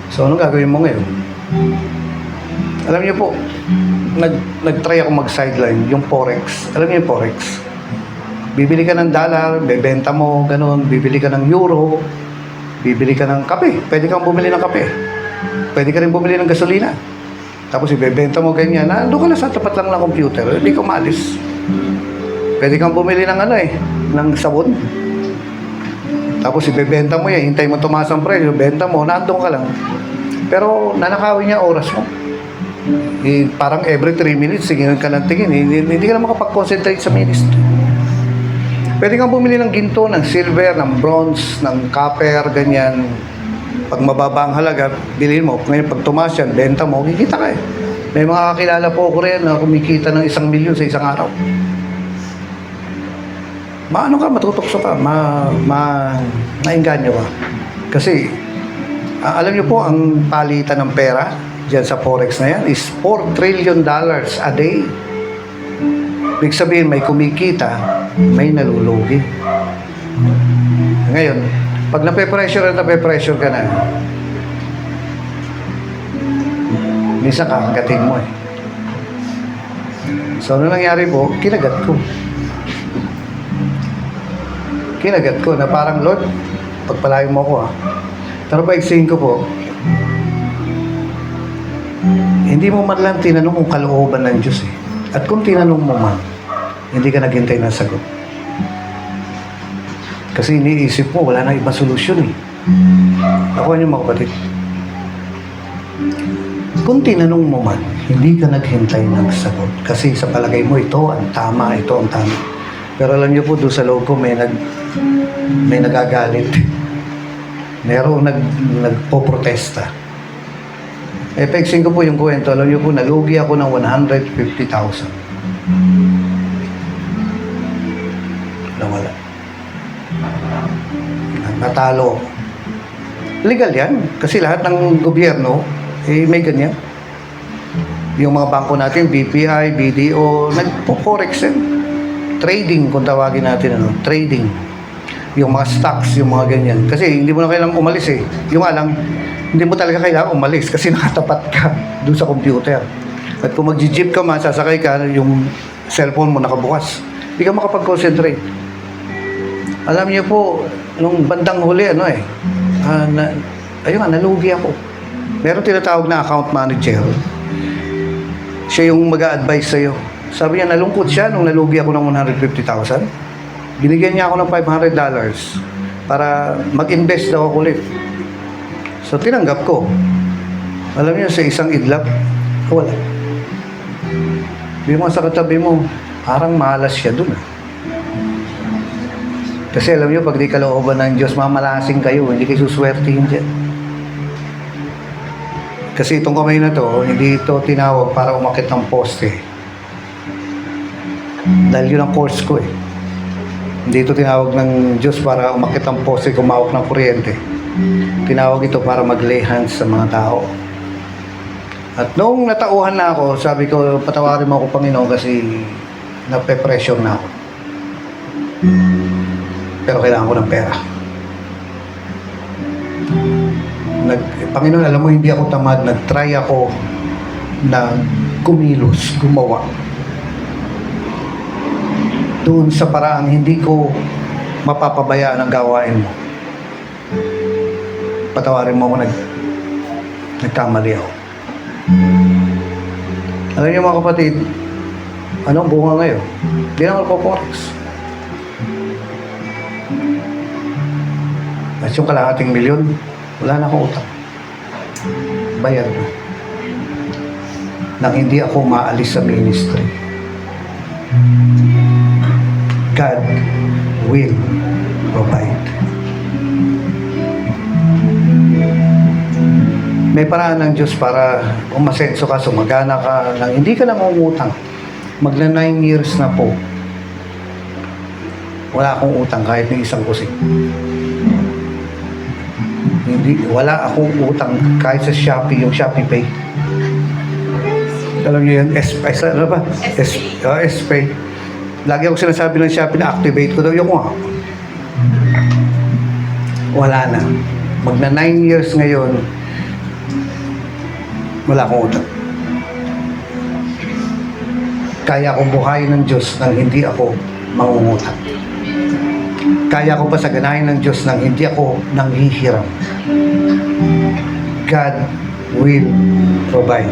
Speaker 1: So, anong gagawin mo ngayon? Alam niyo po, nag-try ako mag-sideline, yung Forex. Alam niyo yung Forex? Bibili ka ng dollar, bebenta mo, ganun. Bibili ka ng euro, bibili ka ng kape. Pwede kang bumili ng kape. Pwede ka rin bumili ng gasolina. Tapos ibebenta mo ganyan. Doon ka na sa tapat lang ng computer. Hindi ka maalis. Pwede kang bumili ng ng sabon. Tapos ibebenta mo yan. Hintay mo tumaas ang presyo. Benta mo. Nandun ka lang. Pero nanakawin niya oras mo. Parang every 3 minutes, tingin ka ng tingin. Hindi ka na makapag-concentrate sa ministry. Pwede kang bumili ng ginto, ng silver, ng bronze, ng copper, ganyan. Pag mababa ang halaga, bilhin mo. Ngayon, pag tumaas yan, benta mo, kikita ka eh. May mga kakilala po ko rin na kumikita ng 1 milyon sa isang araw. Maano ka, matutokso ka, nainganyo ka. Kasi, alam niyo po, ang palitan ng pera dyan sa Forex na yan is $4 trillion a day. Ibig sabihin, may kumikita, may nalulugi. Ngayon, pag nape-pressure ka na, minsan kakagatin mo eh. So, ano nangyari po, kinagat ko na parang, Lord, pagpalayo mo ako Pero paigsihin ko po, hindi mo man lang tinanong kung kalooban ng Diyos eh. At kung tinanong mo man, hindi ka naghintay ng sagot. Kasi iniisip mo, wala na ibang solusyon eh. Ako yung mga kapatid. Kung tinanong mo man, hindi ka naghintay ng sagot. Kasi sa palagay mo, ito ang tama. Pero alam niyo po, doon sa loob ko, may nagagalit. Merong nagpo-protesta. Pexing ko po yung kwento. Alam niyo po, nalugi ako ng 150,000. Nawala. Natalo. Legal yan. Kasi lahat ng gobyerno, may ganyan. Yung mga bangko natin, BPI, BDO, nagpo-forex yan. Trading, kung tawagin natin, trading. Yung mga stocks, yung mga ganyan. Kasi hindi mo na kailangang umalis eh. Yung alang, hindi mo talaga kailangang umalis kasi nakatapat ka doon sa computer. At kung mag-jeep ka man, sasakay ka, yung cellphone mo nakabukas. Hindi ka makapag-concentrate. Alam niyo po, nung bandang huli, nalugi ako. Meron tinatawag na account manager. Siya yung mag-a-advise sa'yo. Sabi niya, nalungkot siya nung nalugi ako ng 150,000. Binigyan niya ako ng $500 para mag-invest daw ako ulit. So, tinanggap ko. Alam niyo, sa isang idlap, wala. Di mo sa katabi mo, parang malas siya dun. Kasi alam niyo, pag di kalooban ng Diyos, mamalasing kayo. Hindi kayo suswertihin dyan. Kasi itong kamay na to, hindi ito tinawag para umakit ng poste. Dahil yun ang course ko eh. Hindi ito tinawag ng Diyos para umakit ng poste, kumawak ng kuryente. Tinawag ito para mag-lay hands sa mga tao. At noong natauhan na ako, sabi ko, patawarin mo ako Panginoon kasi nape-pressure na ako. Pero kailangan ko ng pera. Panginoon, alam mo, hindi ako tamad. Nag-try ako na kumilos, gumawa. Doon sa paraang hindi ko mapapabayaan ang gawain mo. Patawarin mo ako, nagkamali ako. Alam niyo mga kapatid, anong bunga ngayon? Hindi na magpo-forex. At yung kalahating milyon, wala na akong utang. Bayad na. Nang hindi ako maalis sa ministry. God will provide. May paraan ng Diyos para umasenso ka, sumagana ka, nang hindi ka na mangungutang. Magna 9 years na po. Wala akong utang kahit ng isang kusik. Wala akong utang kahit sa Shopee, yung Shopee Pay. Alam niyo yun? Ano ba? S-Pay. Lagi ako sinasabi ng Shopee na activate ko daw yung wala na. Magna 9 years ngayon, wala akong utang. Kaya akong buhayin ng Diyos nang hindi ako mangungutang. Kaya ko pasaganahin ng Diyos nang hindi ako nanghihiram. God will provide.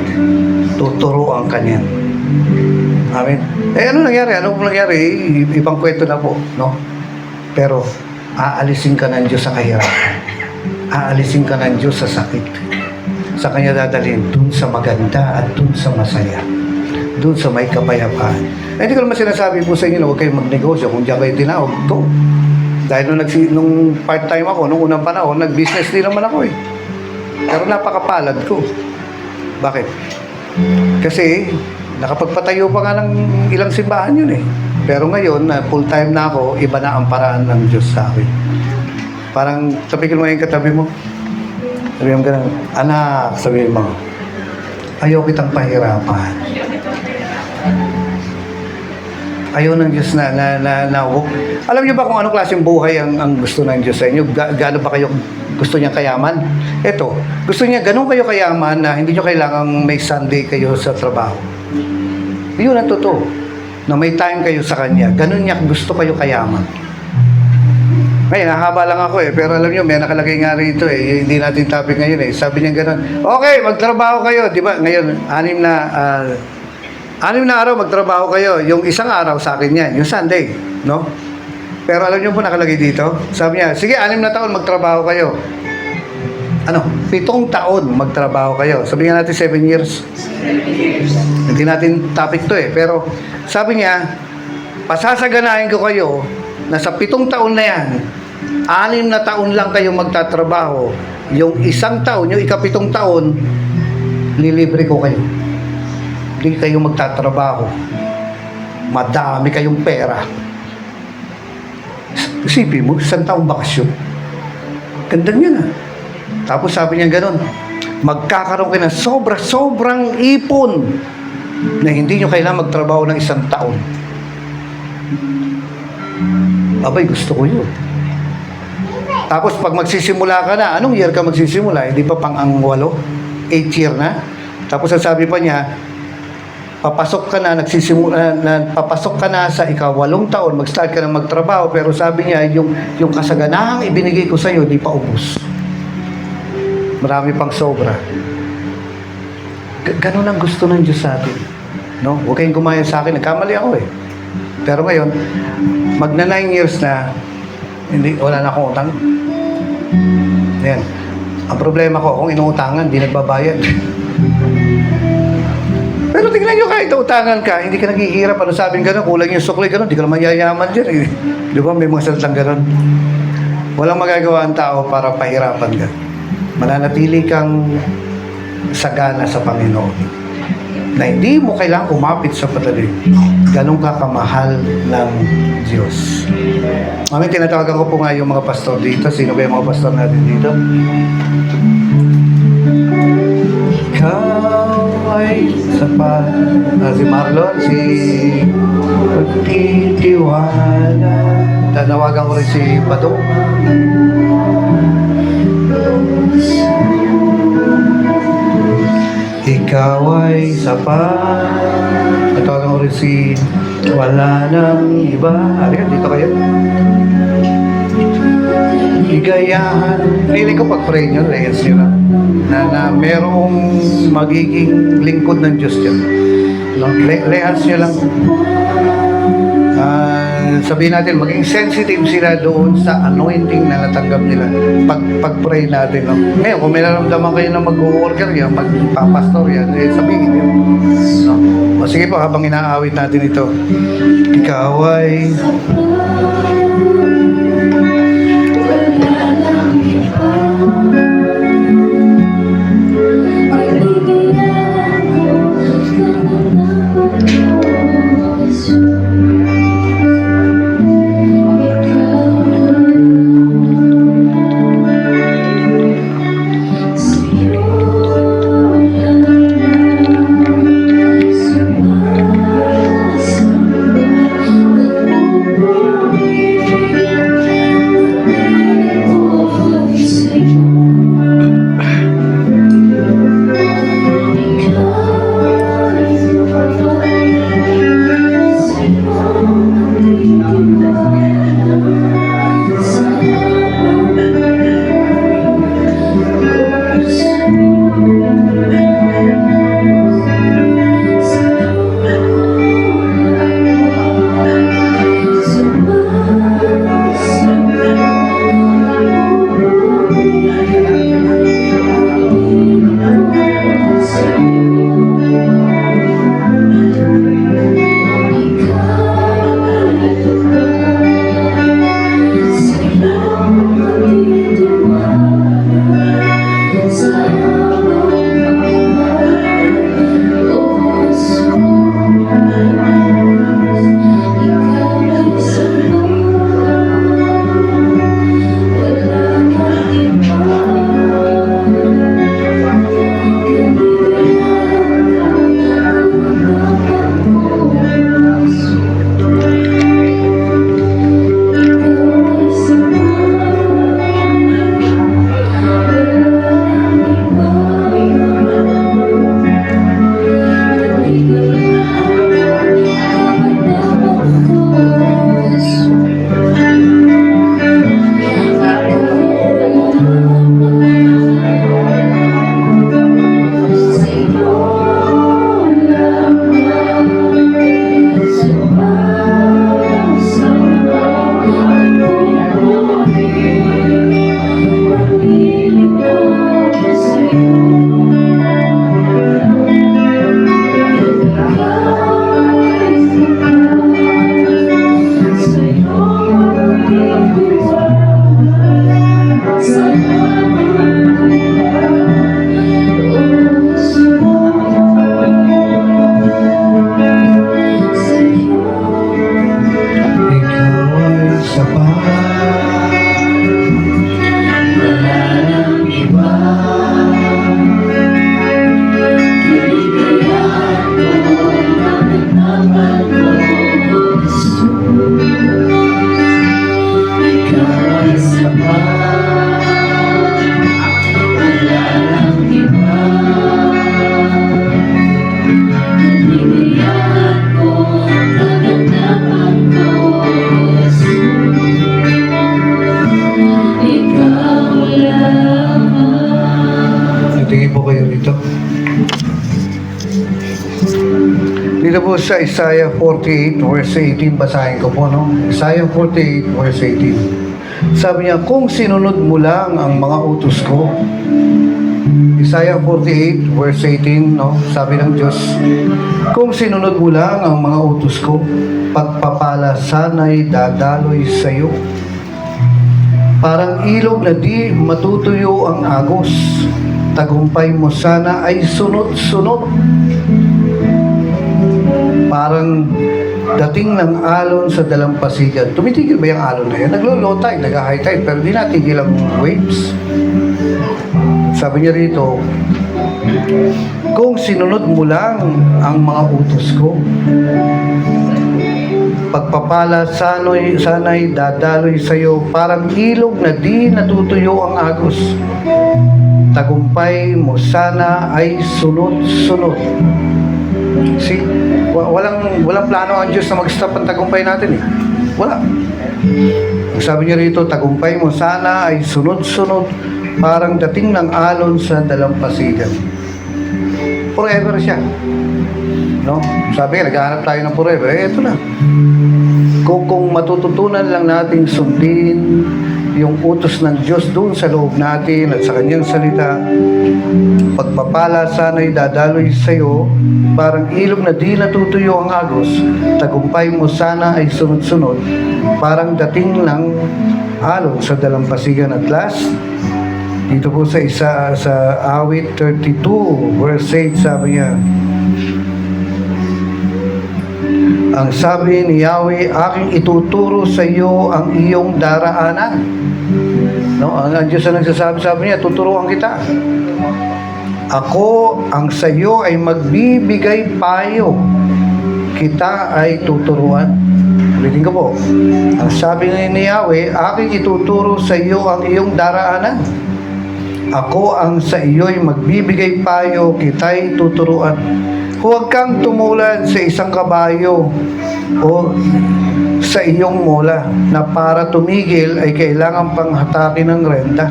Speaker 1: Tuturuan ka niyan. Amen. Ano nangyari? Ano nangyari? Ibang kwento na po, no? Pero aalisin ka ng Diyos sa kahirapan. Aalisin ka ng Diyos sa sakit. Sa Kanya dadalhin dun sa maganda at dun sa masaya. Dun sa may kapayapaan. Hindi ko naman sinasabi po sa inyo na huwag kayong magnegosyo. Kung diyan kayo tinawag, go. Dahil nung part-time ako, nung unang panahon, nag-business din naman ako eh. Pero napakapalad ko. Bakit? Kasi nakapagpatayo pa nga ng ilang simbahan yun eh. Pero ngayon, full-time na ako, iba na ang paraan ng Diyos sa akin. Parang tapikin mo yung katabi mo. Sabihin mo ganun, anak, sabihin mo, ayaw kitang pahirapan. Ayaw ng Diyos na alam niyo ba kung anong klaseng buhay ang gusto ng Diyos sa inyo? Gaano ba kayo gusto niya kayaman? Ito, gusto niya ganun kayo kayaman na hindi niyo kailangang may Sunday kayo sa trabaho. Yun ang totoo. Na may time kayo sa Kanya. Ganun niya gusto kayo kayaman. Ngayon, nahaba lang ako eh. Pero alam niyo, may nakalagay nga rito eh. Hindi natin topic ngayon eh. Sabi niya ganun, okay, magtrabaho kayo. Di ba? Ngayon, 6 na araw magtrabaho kayo. Yung isang araw sa akin yan. Yung Sunday. No? Pero alam niyo po nakalagay dito. Sabi niya, sige, 6 na taon magtrabaho kayo. 7 taon magtrabaho kayo. Sabi nga natin 7 years.
Speaker 2: 7 years.
Speaker 1: Hindi natin topic to eh. Pero sabi niya, pasasaganahin ko kayo na sa 7 taon na yan, 6 na taon lang kayo magtatrabaho. Yung isang taon, yung ika-7 taon, lilibre ko kayo. Hindi kayo magtatrabaho. Madami kayong pera. Isipin mo, 1 taong bakasyon. Ganda niya na. Tapos sabi niya gano'n, magkakaroon kayo ng sobrang ipon na hindi nyo kailangan magtrabaho ng 1 taon. Abay, gusto ko yun. Tapos pag magsisimula ka na, anong year ka magsisimula? Hindi pa pang ang 8 year na. Tapos sabi pa niya, papasok ka na sa ika-8 taon, mag-start ka na magtrabaho, pero sabi niya, yung kasaganahang ibinigay ko sa iyo, di pa ubos. Marami pang sobra. Ganun ang gusto ng Diyos sa atin. No? Huwag kayong gumaya sa akin, nagkamali ako eh. Pero ngayon, magna 9 years na, wala na akong utang. Yan. Ang problema ko, kung inuutangan, di nagbabayad. Pero tingnan nyo, kahit utangan ka, hindi ka naghihirap. Ano sabing gano'n, kulang yung sukli gano'n, di ka naman yayaman dyan eh. Di ba, may mga salitang gano'n. Walang magagawa ang tao para pahirapan ka. Mananatili kang sagana sa Panginoon. Na hindi mo kailangang kumapit sa padali. Ganun ka kamahal ng Diyos. Amin, tinatawagan ko po nga yung mga pastor dito. Sino ba yung mga pastor natin dito? Ikaw ay sapat. Si Marlon, si Pagtitiwala. Tanawagan ko rin si Badong. Ikaw ay sapat. Tatawagan ko rin si Wala Nang Iba. Halika, dito kayo. Higayahan. Feeling ko pag-pray nyo, layas nyo na merong magiging lingkod ng Diyos dyan. No? Layas nyo lang. Sabihin natin, maging sensitive sila doon sa anointing na natanggap nila. Pag-pray natin. No? Ngayon, kung may naramdaman kayo na mag-worker yan, magpapastor yan, sabihin nyo. No? O sige po, habang inaawit natin ito. Ikaw ay Dito po sa Isaiah 48 verse 18, basahin ko po, no? Isaiah 48 verse 18. Sabi niya, kung sinunod mo lang ang mga utos ko. Isaiah 48 verse 18, no? Sabi ng Diyos, kung sinunod mo lang ang mga utos ko, pagpapala sana'y dadaloy sa iyo. Parang ilog na di matutuyo ang agos. Tagumpay mo sana ay sunod-sunod. Parang dating ng alon sa dalampasigan. Tumitigil ba yung alon na yan? Naglo-low tide, nag-high tide, pero di natigil ang waves. Sabi niya rito, kung sinunod mo lang ang mga utos ko, pagpapala sana'y dadaloy sa iyo parang ilog na di natutuyo ang agos. Tagumpay mo sana ay sunod-sunod. See, walang plano ang Diyos na mag-stop ang tagumpay natin eh. Wala. Sabi niya rito, tagumpay mo sana ay sunod-sunod parang dating ng alon sa dalampasigan. Forever siya. No? Sabi nga, naghahanap tayo ng forever. Ito na. Kung matututunan lang nating sundin yung utos ng Diyos doon sa loob natin at sa kanyang salita, pagpapala sana'y dadaloy sa iyo parang ilog na di natutuyo ang agos. Tagumpay mo sana ay sunod-sunod parang dating ng alon sa dalampasigan. At last, dito po sa awit 32 verse 8, sabi niya, ang sabi ni Yahweh, aking ituturo sa iyo ang iyong daraanan. No, ang Diyos na sabi niya, tuturuan kita. Ako ang sa iyo ay magbibigay payo, kita ay tuturuan. Ulitin ko po. Ang sabi ni Yahweh, aking ituturo sa iyo ang iyong daraanan. Ako ang sa iyo ay magbibigay payo, kita ay tuturuan. Huwag kang tumulad sa isang kabayo o sa iyong mola na para tumigil ay kailangan pang hatakin ng renta.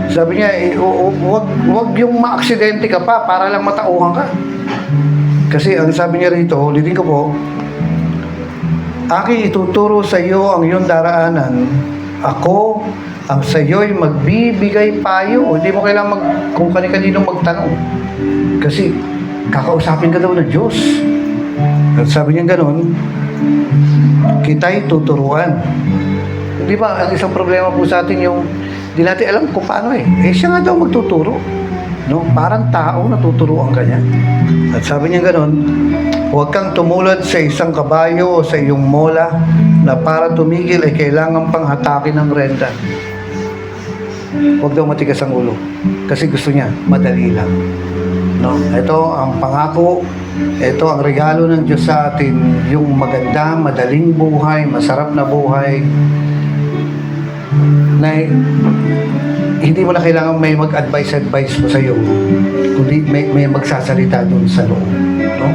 Speaker 1: Sabi niya, huwag yung maaksidente ka pa para lang matauhan ka. Kasi ang sabi niya rito, ulitin ko po, aking ituturo sa iyo ang iyong daraanan. Ako ang sa iyo'y magbibigay payo. Hindi mo kailangan kung kani-kanino magtanong. Kasi kakausapin ka daw ng Diyos. At sabi niya gano'n, kita'y tuturuan. Di ba, ang isang problema po sa atin yung di natin alam kung paano eh. Siya nga daw magtuturo. No? Parang tao na tuturuan ka niya. At sabi niya gano'n, huwag kang tumulad sa isang kabayo o sa iyong mola na para tumigil ay kailangan pang hatakin ng renta. Huwag daw matigas ang ulo. Kasi gusto niya, madali lang. No? Ito ang pangako, ito ang regalo ng Diyos sa atin, yung maganda, madaling buhay, masarap na buhay, na hindi mo na kailangan may mag-advise mo sa iyo, kundi may magsasalita doon sa loob. No?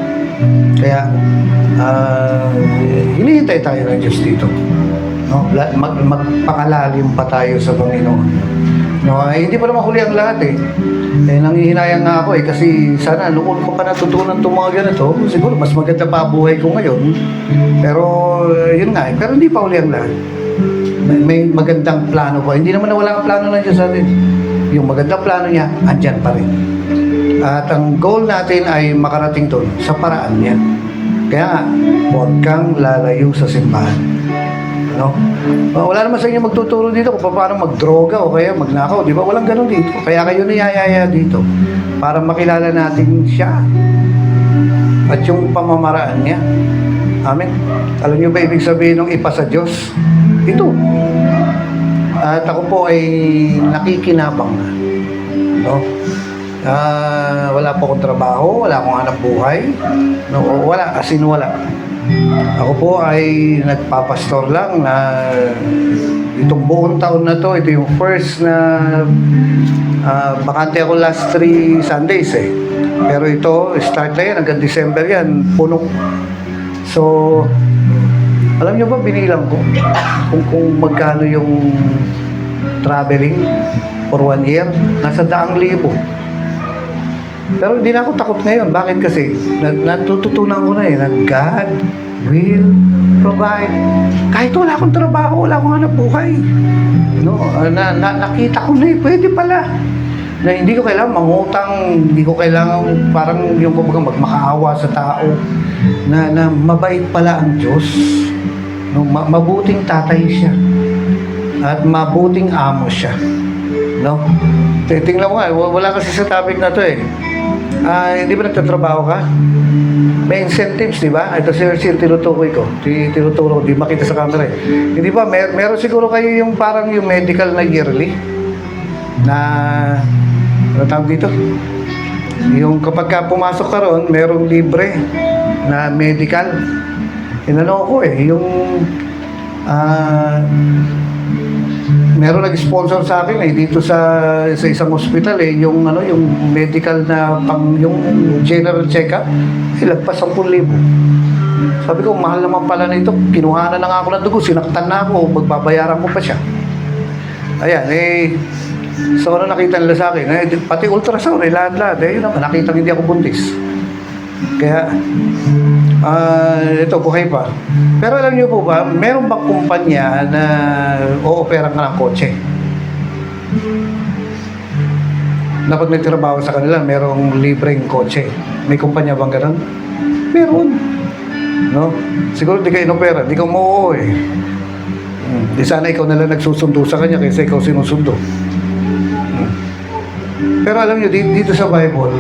Speaker 1: Kaya, hinihintay tayo ng Diyos dito. No? Magpakalalim pa tayo sa Panginoon. No, hindi pa naman huli ang lahat eh. Nanghihinayang nga ako eh kasi sana noon ko pa natutunan itong mga ganito, siguro mas maganda pa buhay ko ngayon. Pero yun nga eh, pero hindi pa huli ang lahat. May magandang plano pa. Hindi naman nawala ang plano ng Diyos sa atin. Yung magandang plano niya, andyan pa rin. At ang goal natin ay makarating doon sa paraan niya. Kaya nga, huwag kang lalayo sa simbahan. No? Wala naman sa inyo magtuturo dito kung paano magdroga o kaya magnakaw, di ba? Walang ganun dito. Kaya kayo niyayaya dito para makilala natin siya at yung pamamaraan niya. Amen. Alam niyo ba ibig sabihin ng ipa sa Diyos? Ito. At ako po ay nakikinabang na. No? Wala po akong trabaho, wala akong hanap buhay. No, wala, as in wala. Ako po ay nagpapastor lang na itong buong taon na to, ito yung first na bakante ako last 3 Sundays eh. Pero ito, start na yan, hanggang December yan, puno. So, alam nyo ba, binilang ko kung magkano yung traveling for 1 year, nasa 100,000. Pero hindi na ako takot ngayon. Bakit kasi? Natututunan ko na eh, na God will provide. Kahit wala akong trabaho, wala akong hanap buhay. No? Nakita ko na eh, pwede pala. Na hindi ko kailangan mangutang, hindi ko kailangan parang yung kumbaga magmakaawa sa tao. Na mabait pala ang Diyos. No? Mabuting tatay siya. At mabuting amo siya. No? Tingnan mo nga, wala kasi sa topic na to eh. Hindi ba nagtatrabaho ka? May incentives, di ba? Ito si tinutukoy ko. Tinuturo, di makita sa camera eh. Hindi ba, meron siguro kayo yung parang yung medical na yearly na, ano tawag dito? Yung kapag ka pumasok ka ron, merong libre na medical. inano ko yung meron nag-sponsor sa akin dito sa isang hospital yung yung medical na yung general check-up lagpas 10,000. Sabi ko mahal naman pala nito, kinuhanan na nga ako ng dugo, sinaktan na ako, magbabayaran ko pa siya. Ayan so nakita nila sa akin pati ultrasound lahat yun naman nakita hindi ako buntis. Kaya ito buhay pa. Pero alam niyo po ba, meron bang kumpanya na o-opera ka ng kotse? Na pag nagtrabaho sa kanila, merong libreng kotse. May kumpanya bang ganun? Meron. No? Siguro di ka inopera, di ka umuo Di sana ikaw nalang nagsusundo sa kanya kaysa ikaw sinusundo. Pero alam niyo, dito sa Bible,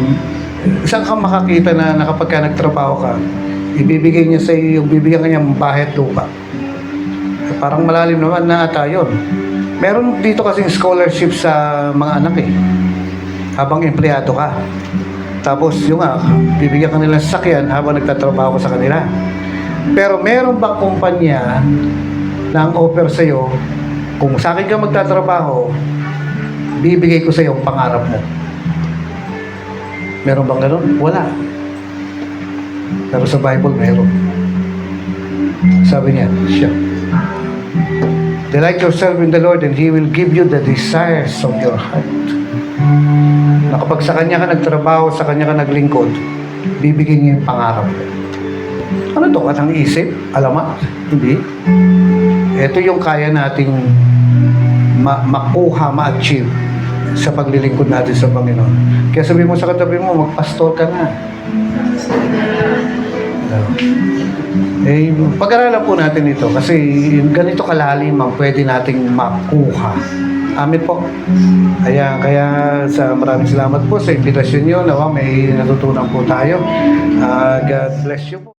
Speaker 1: saan ka makakita na kapag ka nagtrabaho ka, ibibigay niya sa iyo, bibigyan kanya ng bahay at lupa. Parang malalim naman na ata yun. Meron dito kasing scholarship sa mga anak habang empleyado ka. Tapos yung bibigyan ka nila sa sakyan habang nagtatrabaho ka sa kanila. Pero meron bang kumpanya na ang offer sa iyo, kung sa akin ka magtatrabaho, bibigay ko sa iyo ang pangarap mo? Meron bang ganun? Wala. Pero sa Bible, meron. Sabi niya, siya. Delight yourself in the Lord and He will give you the desires of your heart. Na kapag sa Kanya ka nagtrabaho, sa Kanya ka naglingkod, bibigyan niya yung pangarap mo. Ano to? Katang isip? Alamat? Hindi. Ito yung kaya nating makuha, ma-achieve sa paglilingkod natin sa Panginoon. Kaya sabi mo sa katabi mo, magpastor ka na. Pag-aralan po natin ito kasi ganito kalalim ang pwede nating makuha. Amin po. Kaya sa maraming salamat po sa invitasyon nyo. Nawa, may natutunan po tayo. God bless you po.